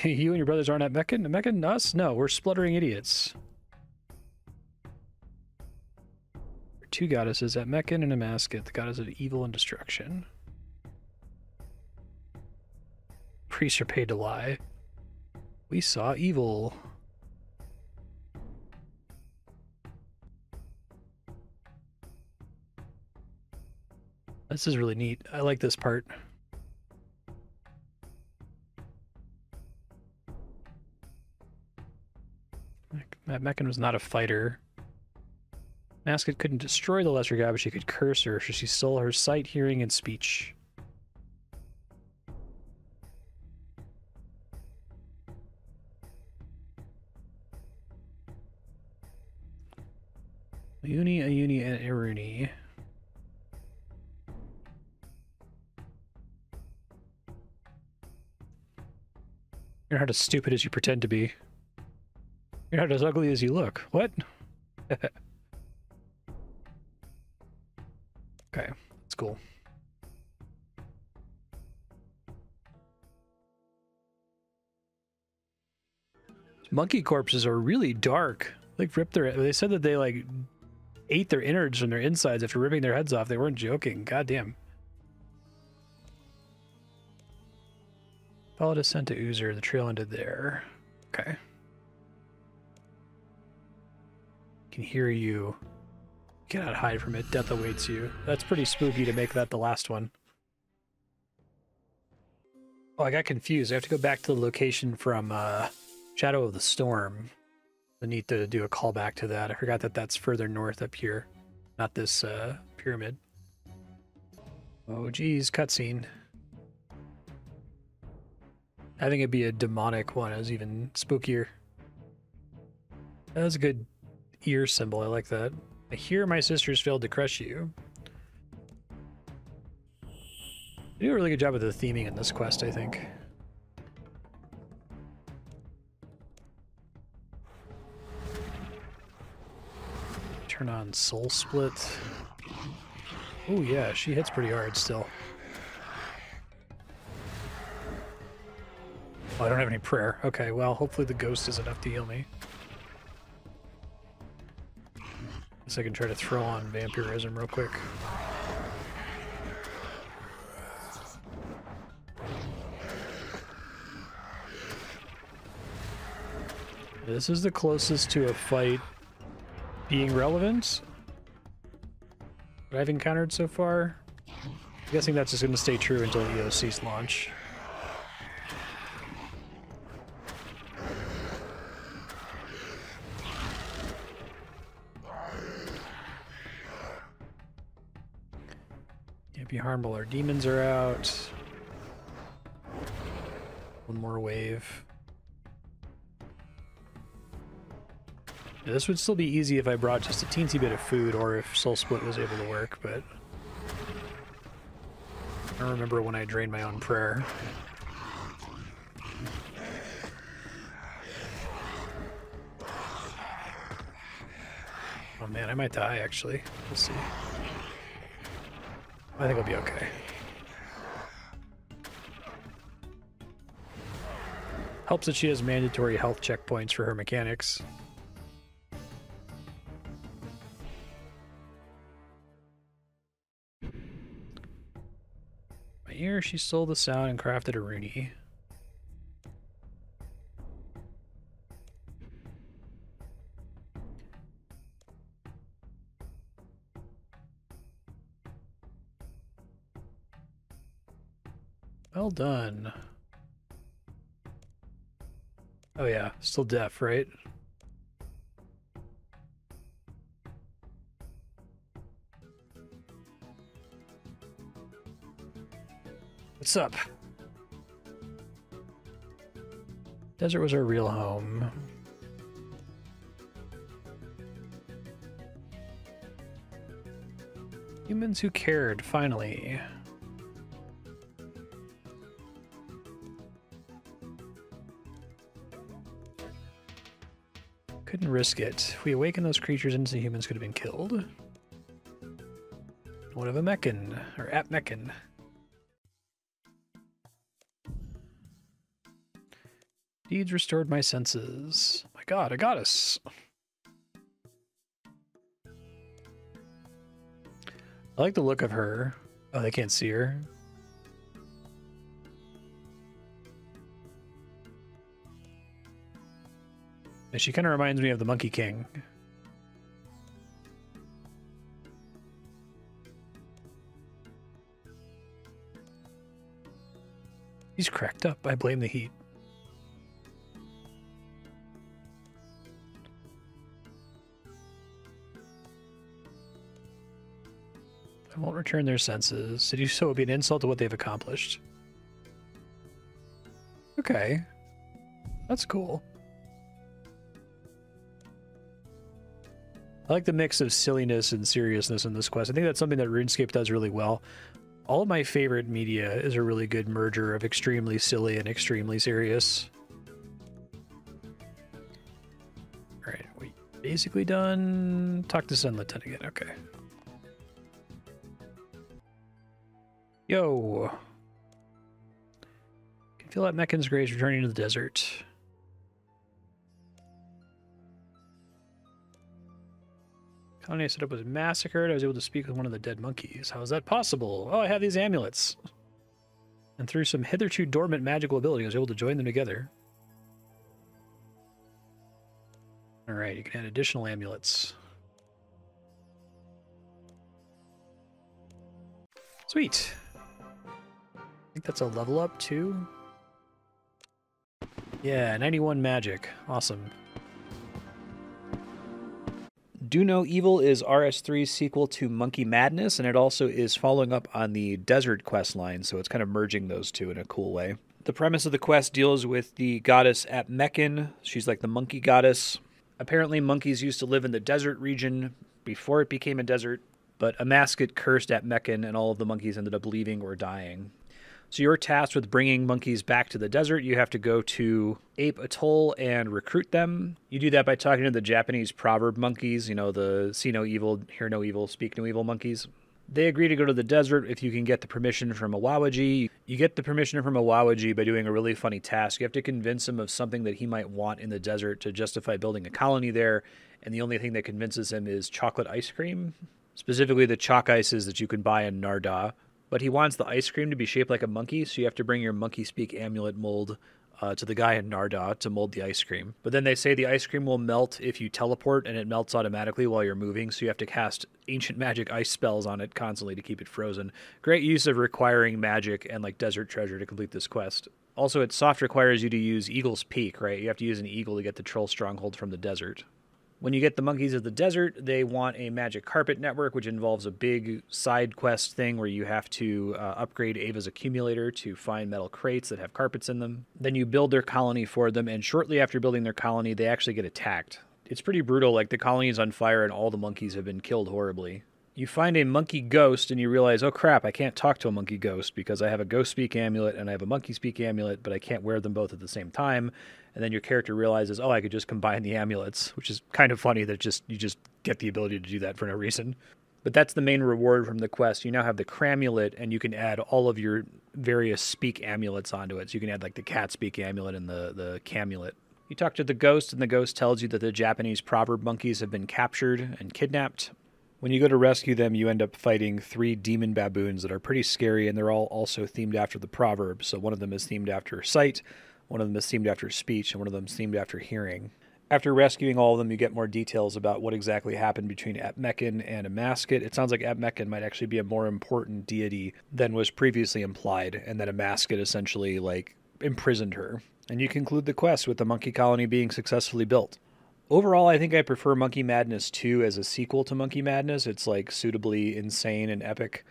Speaker 1: You and your brothers aren't at Meccan? Meccan? Us? No, we're spluttering idiots. There are two goddesses at Meccan and a Masket, the goddess of evil and destruction. Priests are paid to lie. We saw evil. This is really neat. I like this part. Meccan was not a fighter. Masket couldn't destroy the lesser god, but she could curse her, so she stole her sight, hearing, and speech. Ayuni, Ayuni, and Iruni. You're not as stupid as you pretend to be. You're not as ugly as you look. What? Okay, that's cool. Monkey corpses are really dark. Like ripped their. They said that they like ate their innards from their insides after ripping their heads off. They weren't joking. God damn. Follow descent to Oozer. The trail ended there. Okay. Can hear you. You cannot hide from it. Death awaits you. That's pretty spooky to make that the last one. Oh, I got confused. I have to go back to the location from Shadow of the Storm. I need to do a callback to that. I forgot that that's further north up here, not this pyramid. Oh, geez, cutscene. Having it be a demonic one is even spookier. That was a good ear symbol. I like that. I hear my sisters failed to crush you. They do a really good job with the theming in this quest, I think. Turn on Soul Split. Oh yeah, she hits pretty hard still. Oh, I don't have any prayer. Okay, well, hopefully the ghost is enough to heal me. Guess I can try to throw on vampirism real quick. This is the closest to a fight being relevant that I've encountered so far. I'm guessing that's just going to stay true until EOC's launch. Can't be harmful. Our demons are out. One more wave. Now, this would still be easy if I brought just a teensy bit of food or if Soul Split was able to work, but I don't remember when I drained my own prayer. Oh man, I might die actually. We'll see. I think I'll be okay. Helps that she has mandatory health checkpoints for her mechanics. Here she sold the sound and crafted a rune. Well done. Oh yeah, still deaf, right? What's up? Desert was our real home. Humans who cared, finally. Couldn't risk it. If we awaken those creatures, innocent humans could have been killed. What of a Meccan, or at Meccan? Deeds restored my senses. My god, a goddess. I like the look of her. Oh, they can't see her. And she kind of reminds me of the Monkey King. He's cracked up. I blame the heat. I won't return their senses. To do so would be an insult to what they've accomplished. Okay. That's cool. I like the mix of silliness and seriousness in this quest. I think that's something that RuneScape does really well. All of my favorite media is a really good merger of extremely silly and extremely serious. Alright, we basically done. Talk to Sunlighten again, okay. Yo! Can feel that Meccan's grace returning to the desert. Colony I set up was massacred. I was able to speak with one of the dead monkeys. How is that possible? Oh, I have these amulets. And through some hitherto dormant magical ability, I was able to join them together. Alright, you can add additional amulets. Sweet. I think that's a level up too. Yeah, 91 magic. Awesome. Do No Evil is RS3's sequel to Monkey Madness, and it also is following up on the Desert quest line, so it's kind of merging those two in a cool way. The premise of the quest deals with the goddess Atmekin. She's like the monkey goddess. Apparently monkeys used to live in the desert region before it became a desert, but a mascot cursed Atmekin, and all of the monkeys ended up leaving or dying. So you're tasked with bringing monkeys back to the desert. You have to go to Ape Atoll and recruit them. You do that by talking to the Japanese proverb monkeys, you know, the see no evil, hear no evil, speak no evil monkeys. They agree to go to the desert if you can get the permission from a Wawaji. You get the permission from a Wawaji by doing a really funny task. You have to convince him of something that he might want in the desert to justify building a colony there, and the only thing that convinces him is chocolate ice cream, specifically the chalk ices that you can buy in Narda. But he wants the ice cream to be shaped like a monkey, so you have to bring your monkey speak amulet mold to the guy in Narda to mold the ice cream. But then they say the ice cream will melt if you teleport, and it melts automatically while you're moving, so you have to cast ancient magic ice spells on it constantly to keep it frozen. Great use of requiring magic and like desert treasure to complete this quest. Also, it soft requires you to use Eagle's Peak, right? You have to use an eagle to get the troll stronghold from the desert. When you get the monkeys of the desert, they want a magic carpet network, which involves a big side quest thing where you have to upgrade Ava's accumulator to find metal crates that have carpets in them. Then you build their colony for them, and shortly after building their colony, they actually get attacked. It's pretty brutal, like the colony is on fire and all the monkeys have been killed horribly. You find a monkey ghost and you realize, oh crap, I can't talk to a monkey ghost because I have a ghost speak amulet and I have a monkey speak amulet, but I can't wear them both at the same time. And then your character realizes, oh, I could just combine the amulets, which is kind of funny that you just get the ability to do that for no reason. But that's the main reward from the quest. You now have the Cramulet, and you can add all of your various speak amulets onto it. So you can add like the cat speak amulet and the Camulet. You talk to the ghost, and the ghost tells you that the Japanese proverb monkeys have been captured and kidnapped. When you go to rescue them, you end up fighting 3 demon baboons that are pretty scary, and they're all also themed after the proverb. So one of them is themed after sight, one of them is themed after speech, and one of them is themed after hearing. After rescuing all of them, you get more details about what exactly happened between Atmekin and a mascot. It sounds like Atmekin might actually be a more important deity than was previously implied, and that a mascot essentially, like, imprisoned her. And you conclude the quest with the monkey colony being successfully built. Overall, I think I prefer Monkey Madness 2 as a sequel to Monkey Madness. It's, like, suitably insane and epic.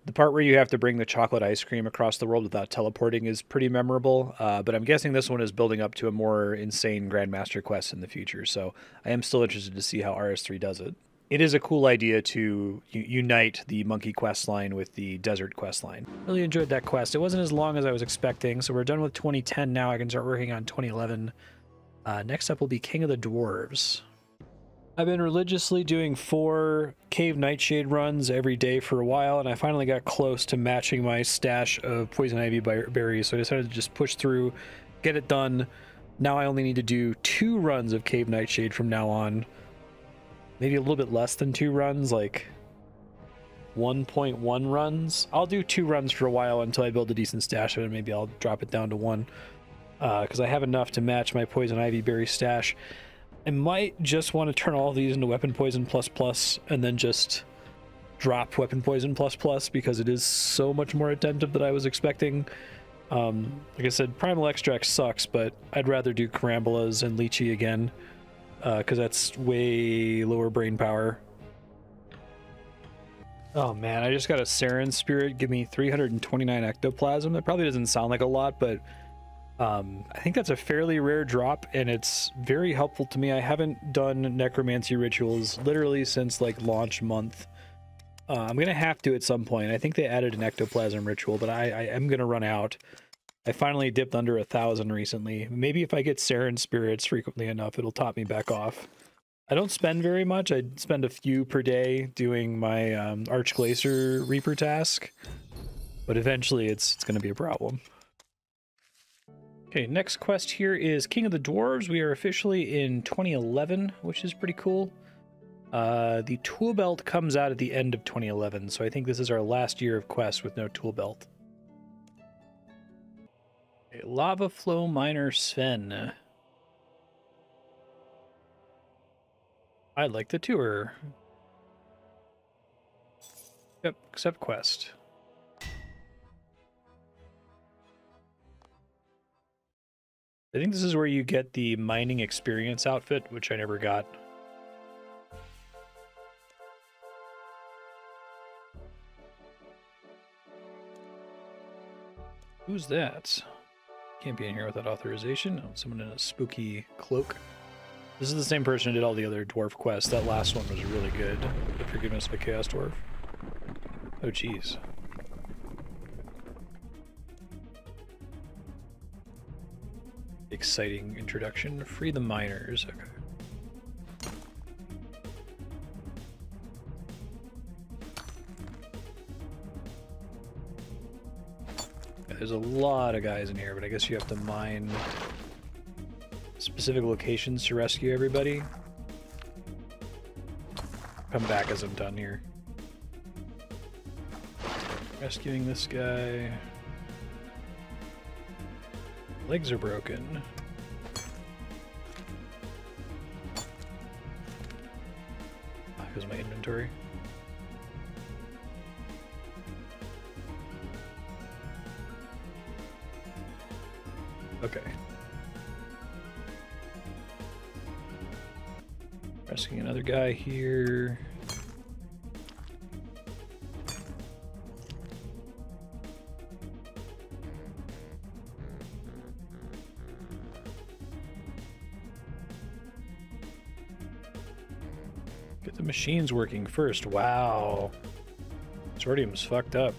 Speaker 1: The part where you have to bring the chocolate ice cream across the world without teleporting is pretty memorable, but I'm guessing this one is building up to a more insane Grandmaster quest in the future, so I am still interested to see how RS3 does it. It is a cool idea to unite the monkey quest line with the desert quest line. Really enjoyed that quest. It wasn't as long as I was expecting, so we're done with 2010 now. I can start working on 2011. Next up will be King of the Dwarves. I've been religiously doing 4 Cave Nightshade runs every day for a while, and I finally got close to matching my stash of Poison Ivy berries, so I decided to just push through, get it done. Now I only need to do 2 runs of Cave Nightshade from now on. Maybe a little bit less than 2 runs, like 1.1 runs. I'll do 2 runs for a while until I build a decent stash of it, and maybe I'll drop it down to 1, because I have enough to match my Poison Ivy berry stash. I might just want to turn all of these into Weapon Poison ++ and then just drop Weapon Poison ++ because it is so much more attentive than I was expecting. Like I said, Primal Extract sucks, but I'd rather do Carambolas and Lychee again because that's way lower brain power. Oh man, I just got a Saren Spirit give me 329 Ectoplasm. That probably doesn't sound like a lot, but I think that's a fairly rare drop, and it's very helpful to me. I haven't done necromancy rituals literally since like launch month. I'm gonna have to at some point. I think they added an ectoplasm ritual, but I am gonna run out. I finally dipped under 1,000 recently. Maybe if I get Saren spirits frequently enough, it'll top me back off. I don't spend very much. I spend a few per day doing my Archglacier Reaper task, but eventually it's gonna be a problem. Okay, next quest here is King of the Dwarves. We are officially in 2011, which is pretty cool. The tool belt comes out at the end of 2011, so I think this is our last year of quest with no tool belt. Okay, lava flow miner Sven. I'd like the tour. Yep, accept quest. I think this is where you get the mining experience outfit, which I never got. Who's that? Can't be in here without authorization. Oh, someone in a spooky cloak. This is the same person who did all the other dwarf quests. That last one was really good. The Forgiveness of a Chaos Dwarf. Oh, jeez. Exciting introduction. Free the miners. Okay. Yeah, there's a lot of guys in here, but I guess you have to mine specific locations to rescue everybody. Come back as I'm done here. Rescuing this guy. Legs are broken. Here's my inventory. Okay. Rescuing another guy here. Get the machines working first. Wow. Sortium's fucked up.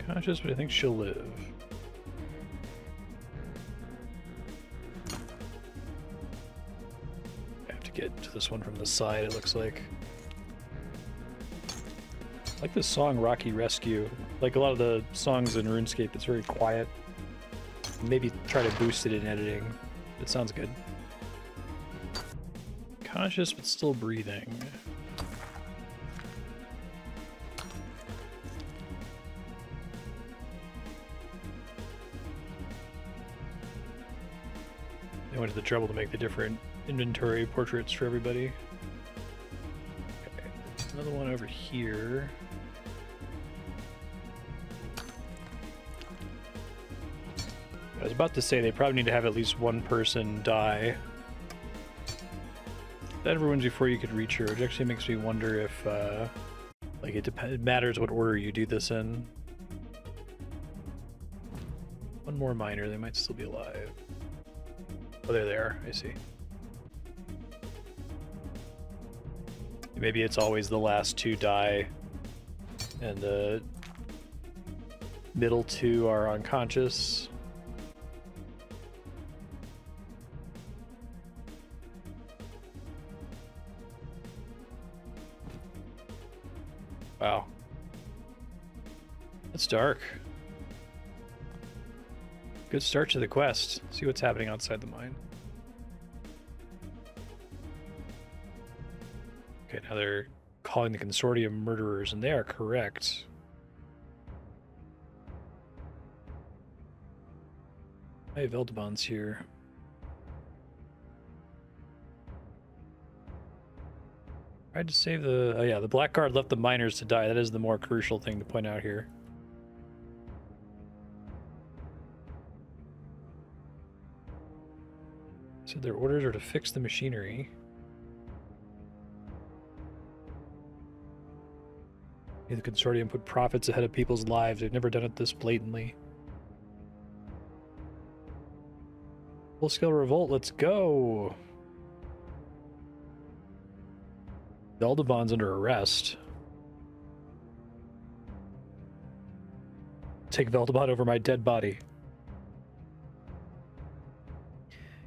Speaker 1: Conscious, but I think she'll live. I have to get to this one from the side, it looks like. I like this song, Rocky Rescue. Like a lot of the songs in RuneScape, it's very quiet. Maybe try to boost it in editing. It sounds good. Conscious, but still breathing. They went to the trouble to make the different inventory portraits for everybody. Okay, another one over here. I was about to say they probably need to have at least one person die. That ruins before you could reach her, which actually makes me wonder if, like, it matters what order you do this in. One more miner, they might still be alive. Oh, they're there, I see. Maybe it's always the last two die, and the middle two are unconscious. Wow. It's dark. Good start to the quest. See what's happening outside the mine. Okay, now they're calling the consortium murderers, and they are correct. I have Eldebon's here. Tried to save the... Oh yeah, the Blackguard left the miners to die. That is the more crucial thing to point out here. So their orders are to fix the machinery. The consortium put profits ahead of people's lives. They've never done it this blatantly. Full-scale revolt, let's go! Eldebon's under arrest. Take Veldebon over my dead body.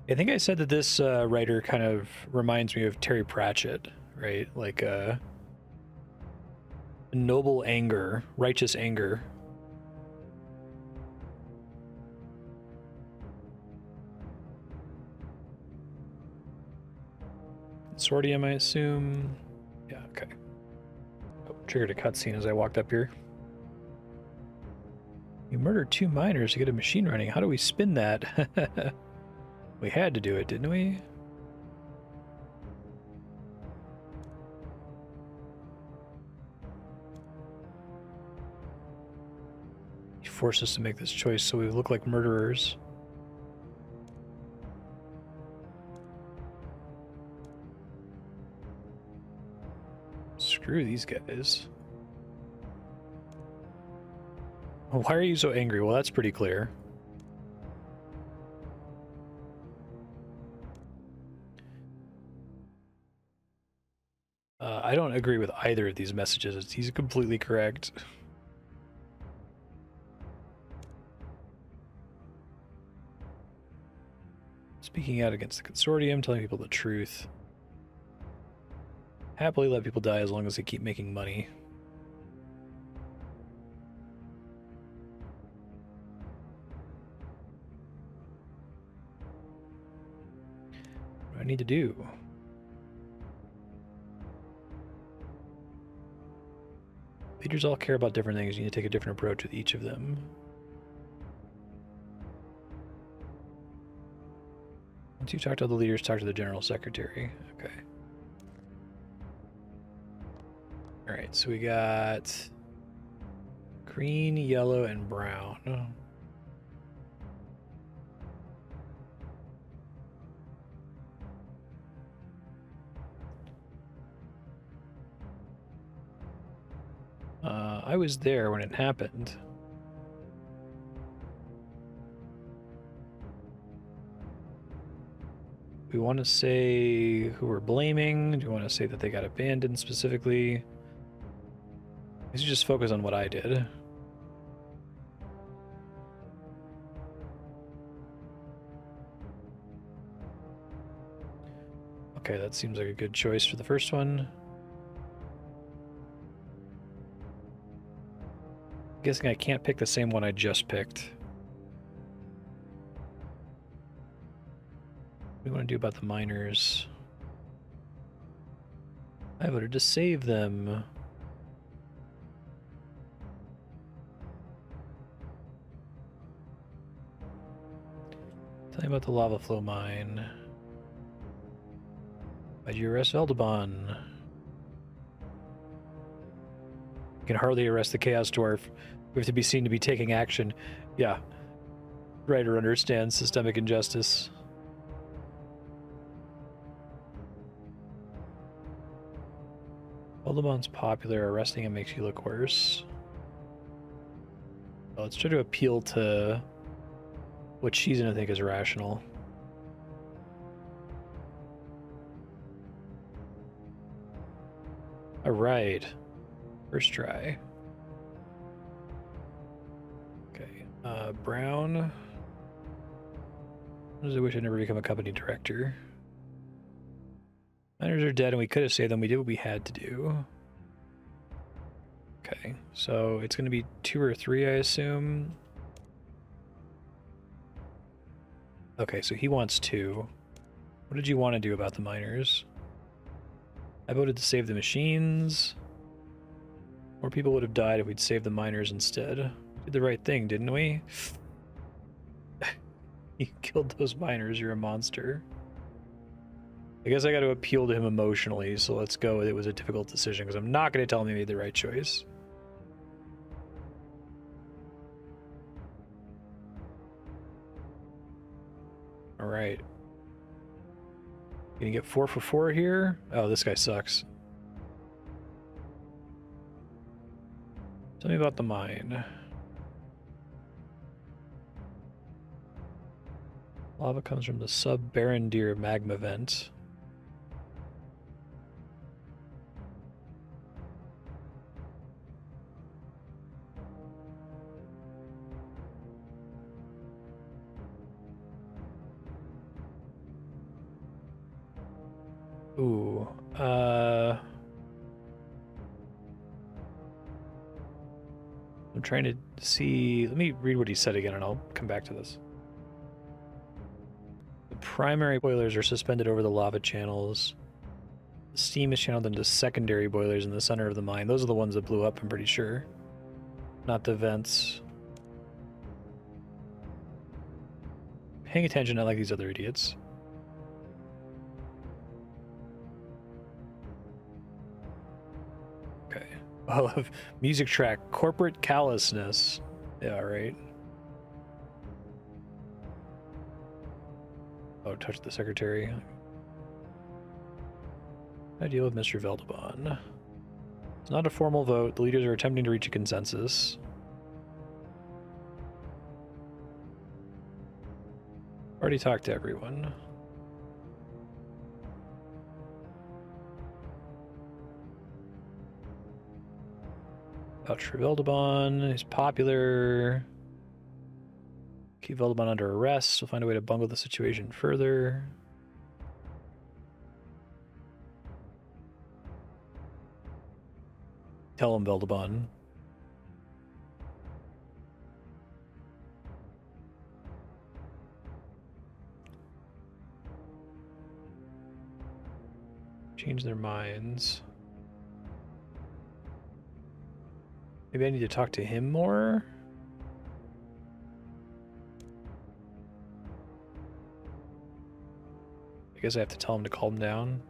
Speaker 1: I think I said that this writer kind of reminds me of Terry Pratchett, right? Like, Noble anger, righteous anger. Consortium, I assume. Yeah, okay. Oh, triggered a cutscene as I walked up here. You murdered 2 miners to get a machine running. How do we spin that? We had to do it, didn't we? You forced us to make this choice so we look like murderers. Screw these guys. Why are you so angry? Well, that's pretty clear. I don't agree with either of these messages. He's completely correct. Speaking out against the consortium, telling people the truth. Happily let people die as long as they keep making money. What do I need to do? Leaders all care about different things. You need to take a different approach with each of them. Once you talk to the leaders, talk to the general secretary. Okay. Alright, so we got green, yellow, and brown. I was there when it happened. We want to say who we're blaming? Do you want to say that they got abandoned specifically? Let's just focus on what I did. Okay, that seems like a good choice for the first one. I'm guessing I can't pick the same one I just picked. What do you want to do about the miners? I voted to save them. Tell me about the lava flow mine. Why'd you arrest Eldabon? You can hardly arrest the Chaos Dwarf. We have to be seen to be taking action. Yeah. Writer understands systemic injustice. Eldabon's popular. Arresting him makes you look worse. Well, let's try to appeal to what she's gonna think is rational. All right, first try. Okay, Brown. I wish I'd never become a company director. Miners are dead and we could have saved them. We did what we had to do. Okay, so it's gonna be 2 or 3, I assume. Okay, so he wants 2. What did you want to do about the miners? I voted to save the machines. More people would have died if we'd saved the miners instead. We did the right thing, didn't we? You killed those miners, you're a monster. I guess I got to appeal to him emotionally, so let's go. It was a difficult decision, because I'm not going to tell him he made the right choice. Alright. Gonna get 4 for 4 here? Oh, this guy sucks. Tell me about the mine. Lava comes from the sub-Barondir magma vent. Ooh, I'm trying to see. Let me read what he said again, and I'll come back to this. The primary boilers are suspended over the lava channels. The steam is channeled into secondary boilers in the center of the mine. Those are the ones that blew up, I'm pretty sure. Not the vents. Paying attention, not like these other idiots. Okay. I love music track. Corporate callousness. Yeah, right. Oh, touch the secretary. I deal with Mr. Veldebon. It's not a formal vote. The leaders are attempting to reach a consensus. Already talked to everyone. Vouch for Veldebon. He's popular. Keep Veldebon under arrest. We'll find a way to bungle the situation further. Tell him, Veldebon. Change their minds. Maybe I need to talk to him more? I guess I have to tell him to calm down.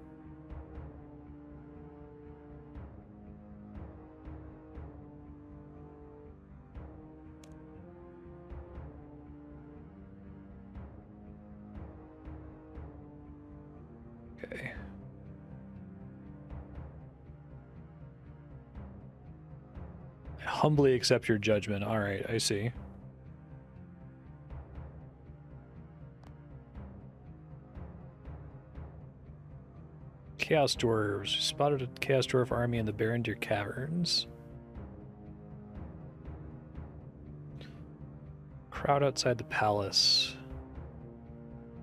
Speaker 1: Okay. I humbly accept your judgment. All right, I see. Chaos Dwarves. Spotted a Chaos Dwarf army in the Barren Deer Caverns. Crowd outside the palace.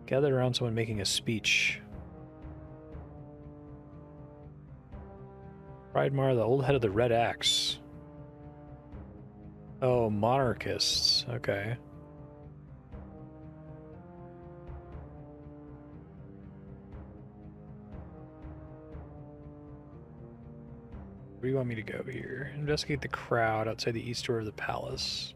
Speaker 1: Gathered around someone making a speech. Pridemar, the old head of the Red Axe. Oh, monarchists. Okay. Where do you want me to go here? Investigate the crowd outside the east door of the palace.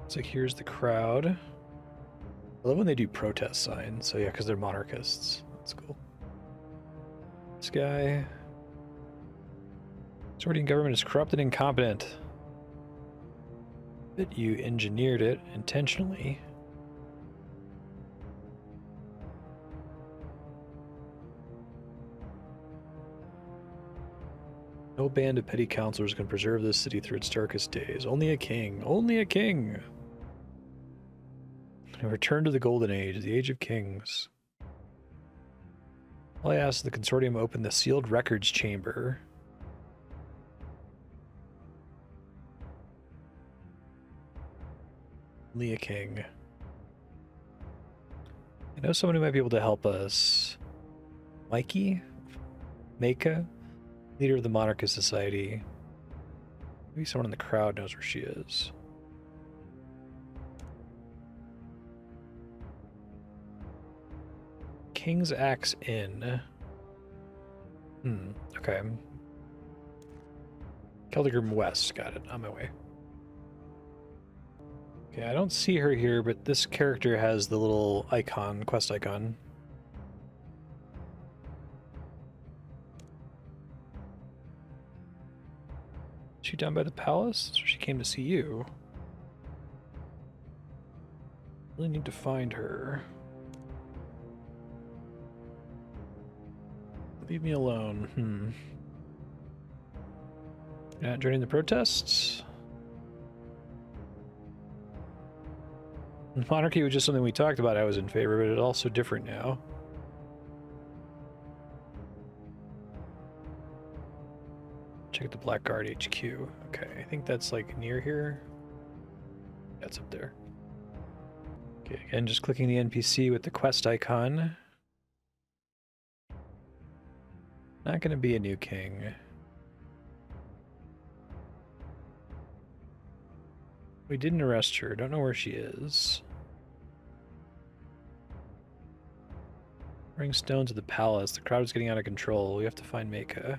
Speaker 1: It's like, here's the crowd. I love when they do protest signs. So yeah, because they're monarchists. That's cool. This guy. Sorting government is corrupt and incompetent. That you engineered it intentionally. No band of petty counselors can preserve this city through its darkest days. Only a king. Only a king. A return to the golden age, the age of kings. All I ask is the consortium open the sealed records chamber. Only a king. I know someone who might be able to help us. Mikey? Maka? Leader of the Monarchist Society. Maybe someone in the crowd knows where she is. King's Axe Inn. Okay. Keldigrim West, got it, on my way. Okay, I don't see her here, but this character has the little icon, quest icon. Is she down by the palace? That's where she came to see you. Really need to find her. Leave me alone. Not joining the protests? Monarchy was just something we talked about. I was in favor, but it's also different now. Check the Blackguard HQ. Okay, I think that's like near here. That's up there. Okay, again, just clicking the NPC with the quest icon. Not gonna be a new king. We didn't arrest her. Don't know where she is. Bring stone to the palace. The crowd is getting out of control. We have to find Maka.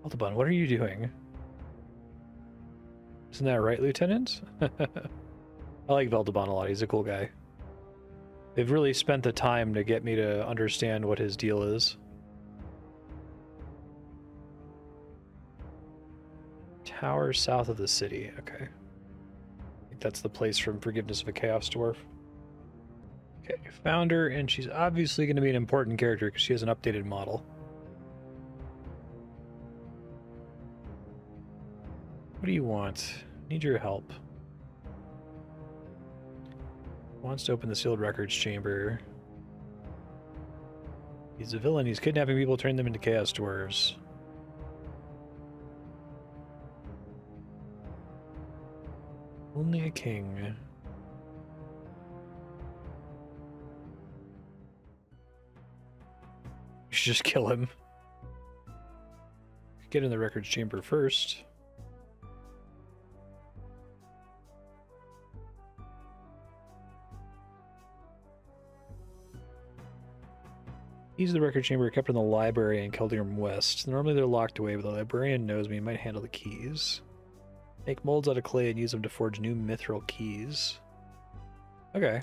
Speaker 1: Altaban, what are you doing? Isn't that right, Lieutenant? I like Veldaban a lot. He's a cool guy. They've really spent the time to get me to understand what his deal is. Tower south of the city. Okay. I think that's the place from Forgiveness of a Chaos Dwarf. Okay, found her, and she's obviously going to be an important character because she has an updated model. What do you want? Need your help. Wants to open the sealed records chamber. He's a villain. He's kidnapping people, turning them into chaos dwarves. Only a king. You should just kill him. Get in the records chamber first. Keys of the record chamber are kept in the library in Keldrum West. Normally they're locked away, but the librarian knows me and might handle the keys. Make molds out of clay and use them to forge new mithril keys. Okay.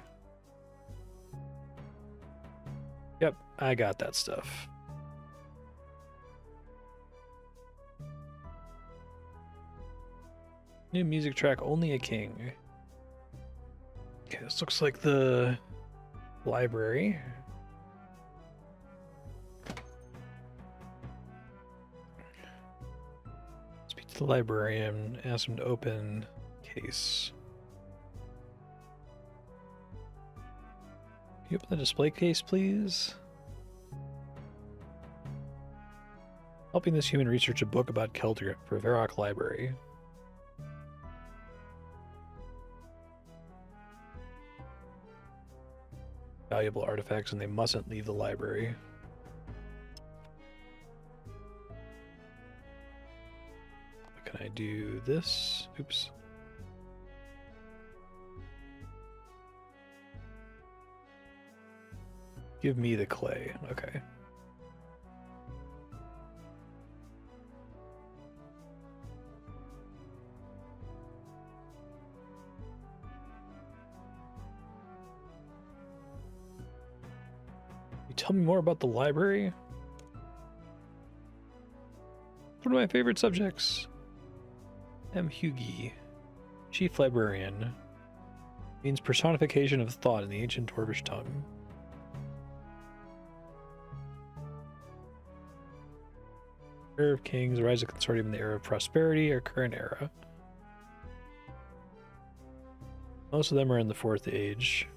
Speaker 1: Yep, I got that stuff. New music track, Only a King. Okay, this looks like the library. Speak to the librarian, ask him to open case. Can you open the display case, please? Helping this human research a book about Keldrum for Varrock Library. Valuable artifacts, and they mustn't leave the library. Can I do this? Oops. Give me the clay. Okay. Tell me more about the library. One of my favorite subjects. M. Hugi, Chief Librarian. Means personification of thought in the ancient Dwarvish tongue. Era of Kings, Rise of Consortium in the Era of Prosperity, our current era. Most of them are in the Fourth Age.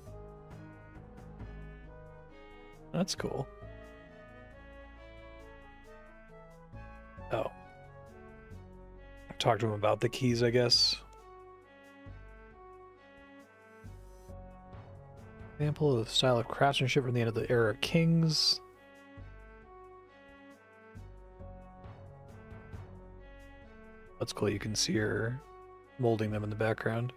Speaker 1: That's cool. Oh. Talk to him about the keys, I guess. Example of style of craftsmanship from the end of the Era of Kings. That's cool. You can see her molding them in the background.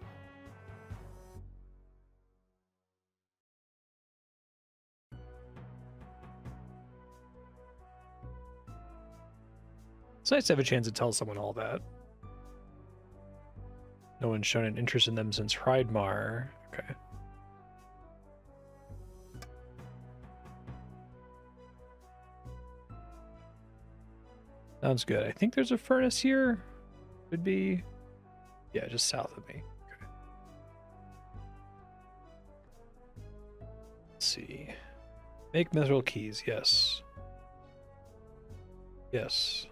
Speaker 1: It's nice to have a chance to tell someone all that. No one's shown an interest in them since Hreidmar. Okay. Sounds good. I think there's a furnace here. Could be. Yeah, just south of me. Okay. Let's see. Make mithril keys. Yes. Yes.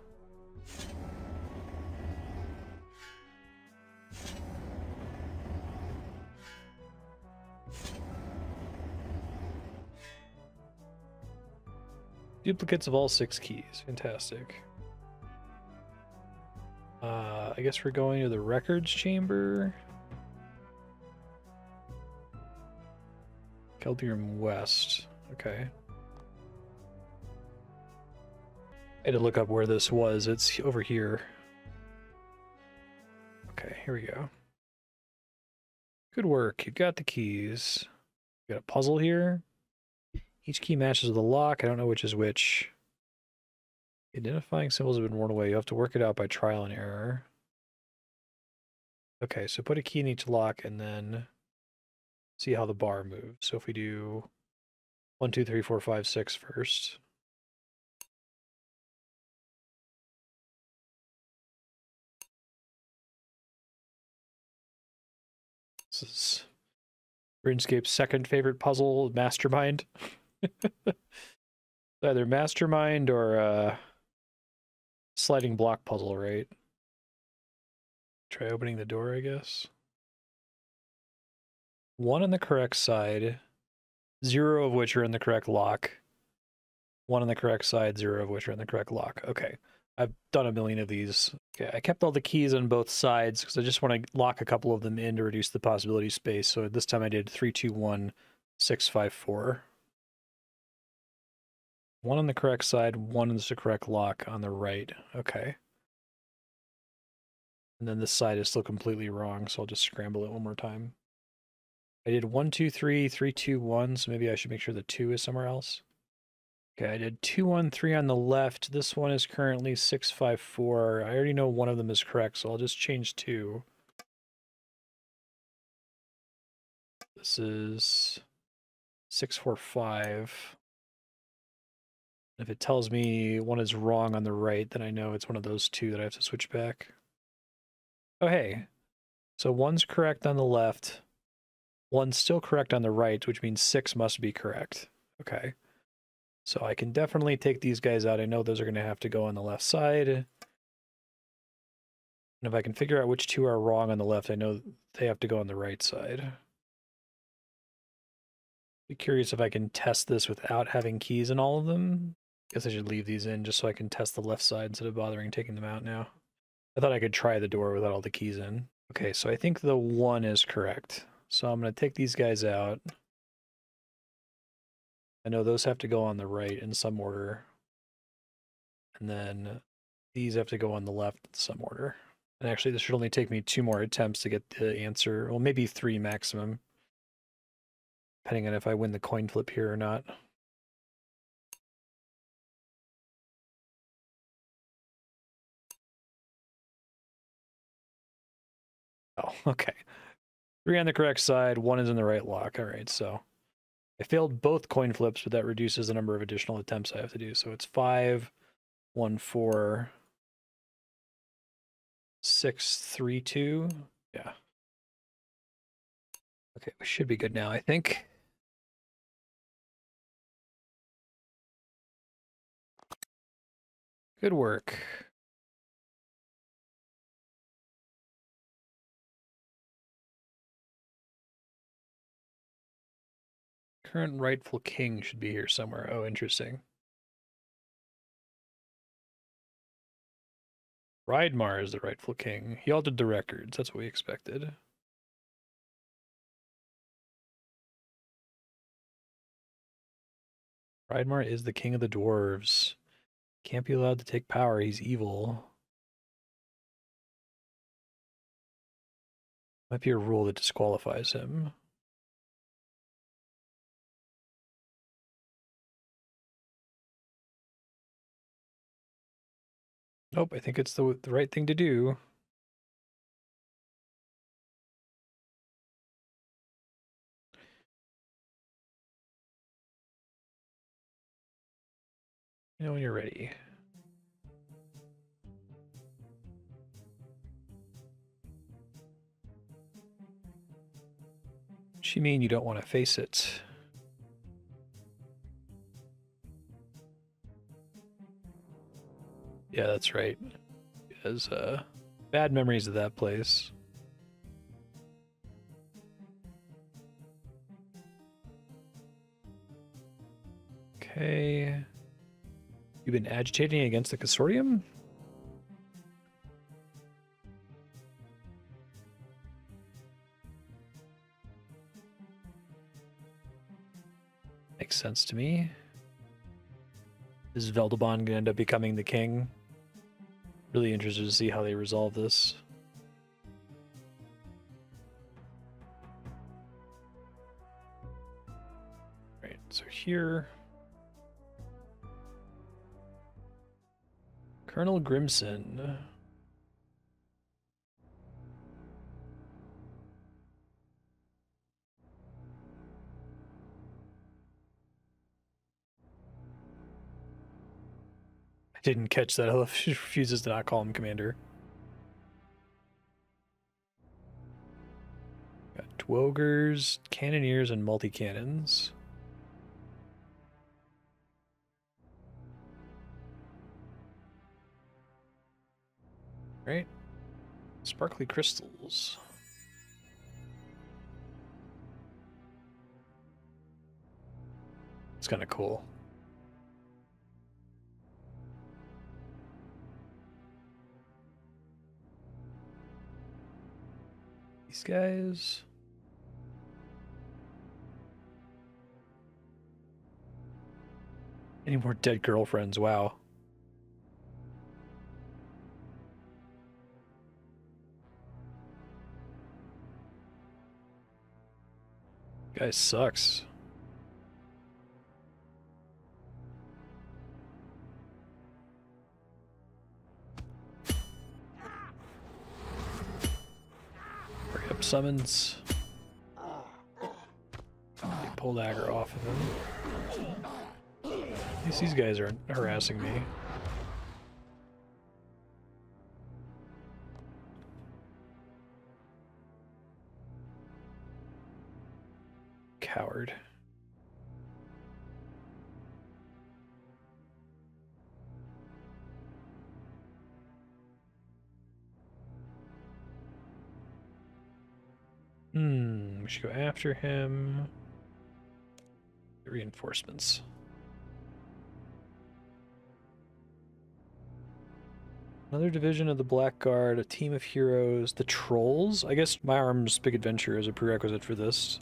Speaker 1: Duplicates of all 6 keys. Fantastic. I guess we're going to the records chamber. Keldrium West. Okay. I had to look up where this was. It's over here. Okay, here we go. Good work. You got the keys. You got a puzzle here. Each key matches with a lock. I don't know which is which. Identifying symbols have been worn away. You have to work it out by trial and error. Okay, so put a key in each lock and then see how the bar moves. So if we do 1, 2, 3, 4, 5, 6 first. This is RuneScape's second favorite puzzle, Mastermind. Either Mastermind or sliding block puzzle, right? Try opening the door, I guess. 1 on the correct side, 0 of which are in the correct lock. 1 on the correct side, 0 of which are in the correct lock. Okay, I've done a million of these. Okay, I kept all the keys on both sides because I just want to lock a couple of them in to reduce the possibility space. So this time I did 3, 2, 1, 6, 5, 4. 1 on the correct side, 1 is the correct lock on the right. Okay. And then this side is still completely wrong, so I'll just scramble it one more time. I did 1, 2, 3, 3, 2, 1, so maybe I should make sure the 2 is somewhere else. Okay, I did 2, 1, 3 on the left. This one is currently 6, 5, 4. I already know one of them is correct, so I'll just change 2. This is 6, 4, 5. If it tells me one is wrong on the right, then I know it's one of those 2 that I have to switch back. Oh, hey. So 1's correct on the left. 1's still correct on the right, which means 6 must be correct. Okay. So I can definitely take these guys out. I know those are going to have to go on the left side. And if I can figure out which 2 are wrong on the left, I know they have to go on the right side. Be curious if I can test this without having keys in all of them. Guess I should leave these in just so I can test the left side instead of bothering taking them out now. I thought I could try the door without all the keys in. Okay, so I think the 1 is correct. So I'm going to take these guys out. I know those have to go on the right in some order. And then these have to go on the left in some order. And actually, this should only take me 2 more attempts to get the answer. Well, maybe 3 maximum. Depending on if I win the coin flip here or not. Oh, okay. 3 on the correct side, 1 is in the right lock. All right, so I failed both coin flips, but that reduces the number of additional attempts I have to do. So it's 5, 1, 4, 6, 3, 2. Yeah. Okay, we should be good now, I think. Good work. Current rightful king should be here somewhere. Oh, interesting. Rydmar is the rightful king. He altered the records. That's what we expected. Rydmar is the king of the dwarves. Can't be allowed to take power. He's evil. Might be a rule that disqualifies him. Nope, I think it's the right thing to do. You know when you're ready. What you mean you don't want to face it? Yeah, that's right. He has bad memories of that place. Okay. You've been agitating against the consortium? Makes sense to me. Is Veldebon going to end up becoming the king? Really interested to see how they resolve this. Right, so here... Colonel Grimson. I didn't catch that. She refuses to not call him commander. Got Dwogers, Cannoneers, and multi-cannons. Right? Sparkly crystals. It's kind of cool. These guys. Any more dead girlfriends? Wow. Guy sucks. Hurry up, summons. Pull dagger off of him. At least these guys are harassing me. Coward. We should go after him. Reinforcements. Another division of the Blackguard, a team of heroes, the Trolls. I guess My Arm's Big Adventure is a prerequisite for this.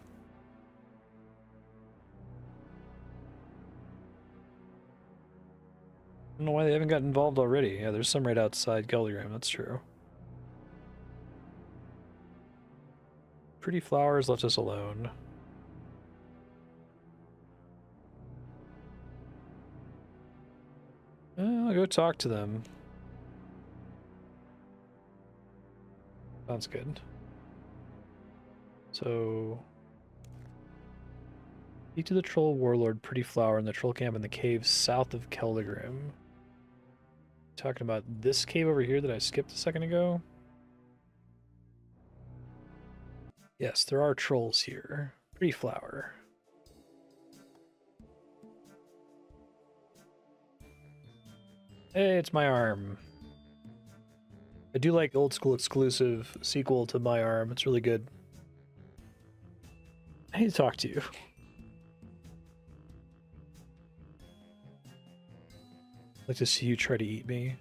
Speaker 1: I don't know why they haven't gotten involved already. Yeah, there's some right outside Gelderim, that's true. Pretty Flowers left us alone. I'll go talk to them. Sounds good. So... Speak to the Troll Warlord Pretty Flower in the Troll Camp in the caves south of Keldegrim. Talking about this cave over here that I skipped a second ago? Yes, there are trolls here. Pretty Flower. Hey, it's My Arm. I do like old school exclusive sequel to My Arm. It's really good. I need to talk to you. I'd like to see you try to eat me.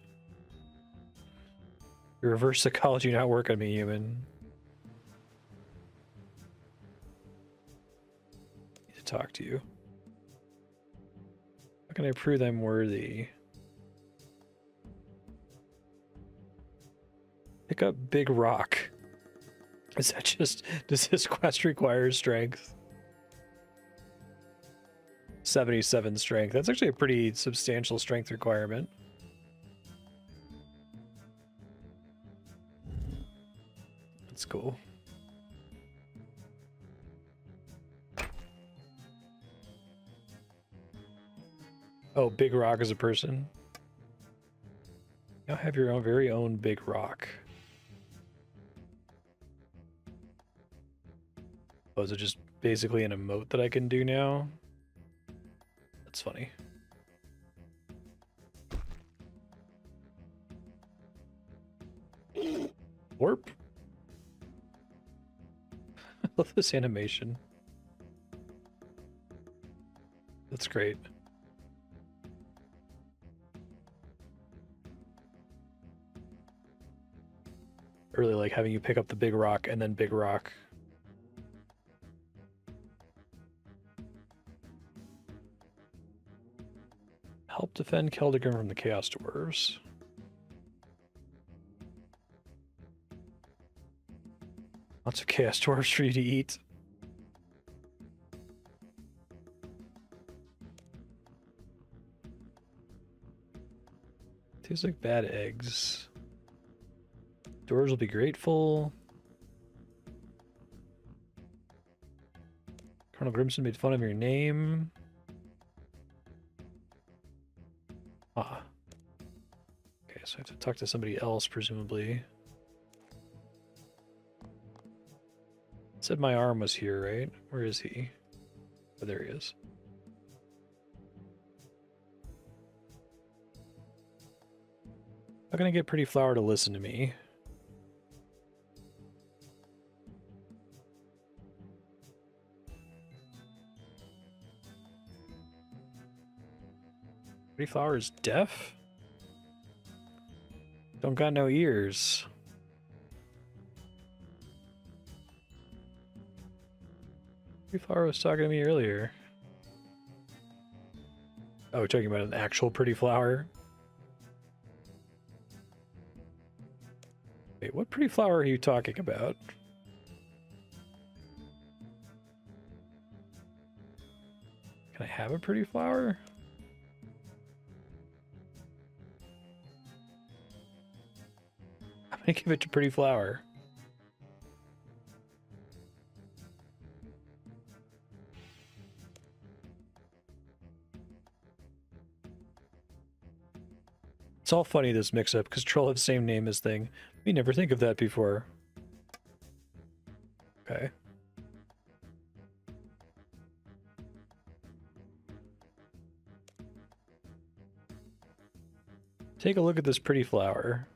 Speaker 1: Your reverse psychology not work on me, human. I need to talk to you. How can I prove I'm worthy? Pick up Big Rock. Is that just... Does this quest require strength? 77 strength. That's actually a pretty substantial strength requirement. That's cool. Oh, Big Rock is a person. You now have your own very own Big Rock. Oh, is it just basically an emote that I can do now? That's funny. Warp. I love this animation. That's great. I really like having you pick up the Big Rock and then Big Rock. help defend Keldagrim from the Chaos Dwarves. Lots of Chaos Dwarves for you to eat. Tastes like bad eggs. Dwarves will be grateful. Colonel Grimson made fun of your name. Ah. Okay, so I have to talk to somebody else, presumably. It said my arm was here, right? Where is he? Oh, there he is. How can I get Pretty Flower to listen to me? Pretty Flower is deaf? Don't got no ears. Pretty Flower was talking to me earlier. Oh, we're talking about an actual Pretty Flower? Wait, what Pretty Flower are you talking about? Can I have a Pretty Flower? I'm gonna give it to Pretty Flower. It's all funny, this mix-up, because troll have the same name as thing. We never think of that before. Okay. Take a look at this Pretty Flower.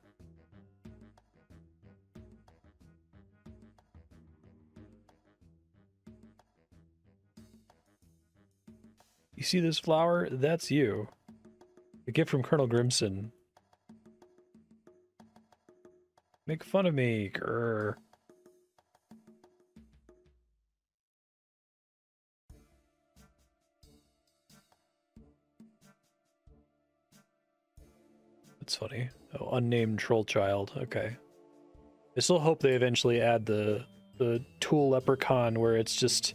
Speaker 1: You see this flower? That's you. A gift from Colonel Grimson. Make fun of me, grr. That's funny. Oh, unnamed troll child. Okay. I still hope they eventually add the Tool Leprechaun where it's just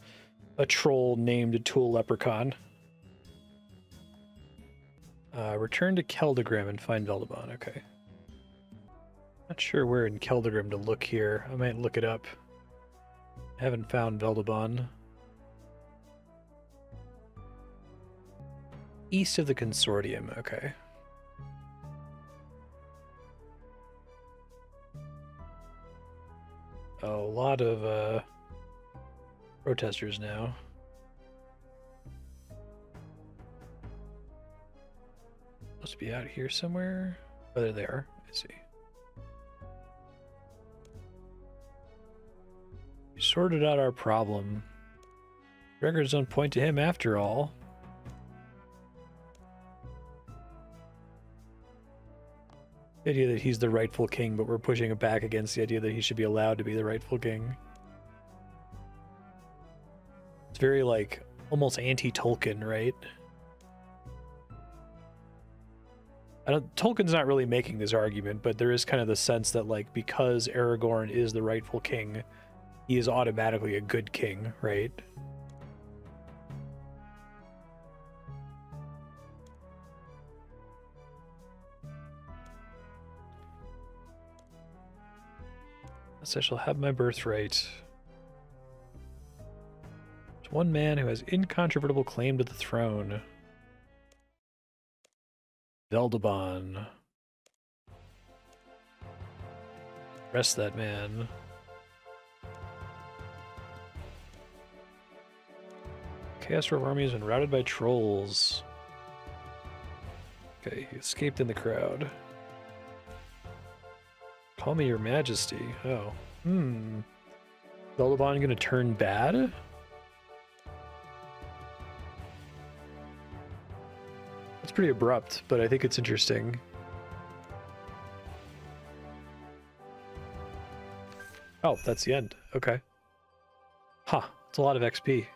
Speaker 1: a troll named Tool Leprechaun. Return to Keldagrim and find Veldabon. Okay. Not sure where in Keldagrim to look here. I might look it up. I haven't found Veldabon. East of the Consortium. Okay. Oh, a lot of protesters now. Must be out here somewhere. Oh, there they are. I see. We sorted out our problem. Records don't point to him after all. The idea that he's the rightful king, but we're pushing him back against the idea that he should be allowed to be the rightful king. It's very, like, almost anti-Tolkien, right? Tolkien's not really making this argument, but there is kind of the sense that, like, because Aragorn is the rightful king, he is automatically a good king, right? Thus I shall have my birthright. There's one man who has incontrovertible claim to the throne. Veldabon. Arrest that man. Chaos Dwarf army has been routed by trolls. Okay, he escaped in the crowd. Call me your majesty. Oh. Veldabon gonna turn bad? It's pretty abrupt, but I think it's interesting. Oh, that's the end. Okay. Huh. It's a lot of XP.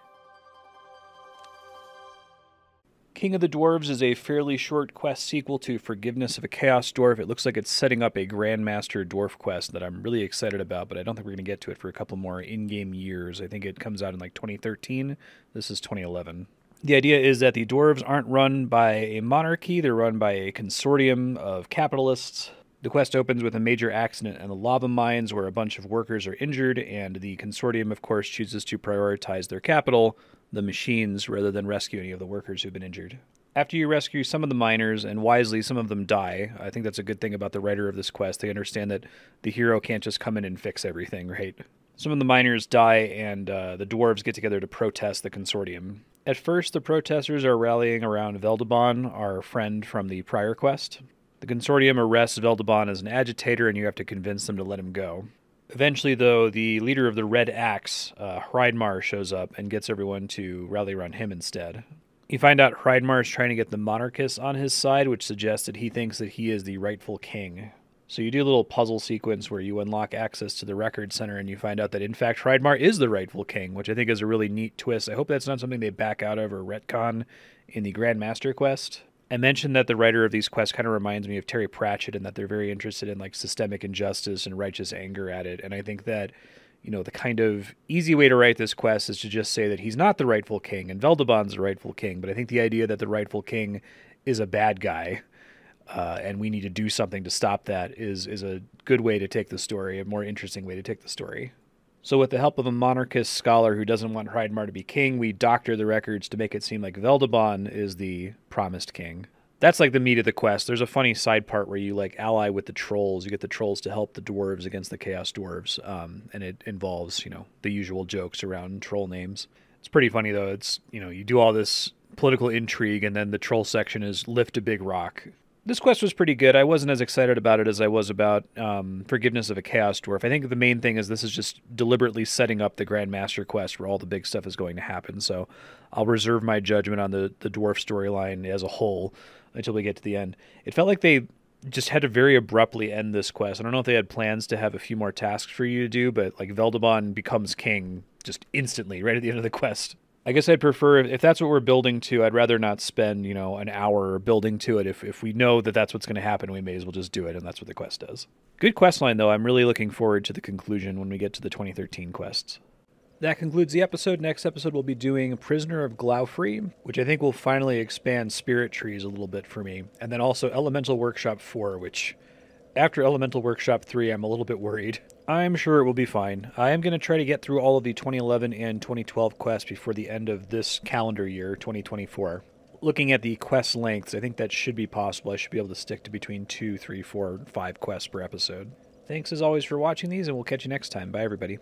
Speaker 1: King of the Dwarves is a fairly short quest sequel to Forgiveness of a Chaos Dwarf. It looks like it's setting up a Grandmaster Dwarf quest that I'm really excited about, but I don't think we're going to get to it for a couple more in-game years. I think it comes out in like 2013. This is 2011. The idea is that the Dwarves aren't run by a monarchy, they're run by a consortium of capitalists. The quest opens with a major accident in the lava mines where a bunch of workers are injured, and the consortium, of course, chooses to prioritize their capital, the machines, rather than rescue any of the workers who've been injured. After you rescue some of the miners, and wisely some of them die, I think that's a good thing about the writer of this quest. They understand that the hero can't just come in and fix everything, right? Some of the miners die, and the dwarves get together to protest the consortium. At first, the protesters are rallying around Veldebon, our friend from the prior quest. The consortium arrests Veldebon as an agitator, and you have to convince them to let him go. Eventually, though, the leader of the Red Axe, Hreidmar, shows up and gets everyone to rally around him instead. You find out Hreidmar is trying to get the monarchists on his side, which suggests that he thinks that he is the rightful king. So you do a little puzzle sequence where you unlock access to the record center, and you find out that, in fact, Hreidmar is the rightful king, which I think is a really neat twist. I hope that's not something they back out of or retcon in the Grandmaster quest. I mentioned that the writer of these quests kind of reminds me of Terry Pratchett, and that they're very interested in like systemic injustice and righteous anger at it. And I think that, you know, the kind of easy way to write this quest is to just say that he's not the rightful king and Veldebon's the rightful king. But I think the idea that the rightful king is a bad guy and we need to do something to stop that is a good way to take the story, a more interesting way to take the story. So with the help of a monarchist scholar who doesn't want Hreidmar to be king, we doctor the records to make it seem like Veldebon is the promised king. That's like the meat of the quest. There's a funny side part where you like ally with the trolls. You get the trolls to help the dwarves against the chaos dwarves, and it involves, you know, the usual jokes around troll names. It's pretty funny though. It's, you know, you do all this political intrigue, and then the troll section is lift a big rock. This quest was pretty good. I wasn't as excited about it as I was about Forgiveness of a Chaos Dwarf. I think the main thing is this is just deliberately setting up the Grandmaster quest where all the big stuff is going to happen. So I'll reserve my judgment on the dwarf storyline as a whole until we get to the end. It felt like they just had to very abruptly end this quest. I don't know if they had plans to have a few more tasks for you to do, but like Veldebon becomes king just instantly right at the end of the quest. I guess I'd prefer, if that's what we're building to, I'd rather not spend, you know, an hour building to it. If we know that that's what's going to happen, we may as well just do it, and that's what the quest does. Good quest line, though. I'm really looking forward to the conclusion when we get to the 2013 quests. That concludes the episode. Next episode, we'll be doing Prisoner of Glaufrey, which I think will finally expand spirit trees a little bit for me. And then also Elemental Workshop 4, which, after Elemental Workshop 3, I'm a little bit worried. I'm sure it will be fine. I am going to try to get through all of the 2011 and 2012 quests before the end of this calendar year, 2024. Looking at the quest lengths, I think that should be possible. I should be able to stick to between 2, 3, 4, 5 quests per episode. Thanks as always for watching these, and we'll catch you next time. Bye, everybody.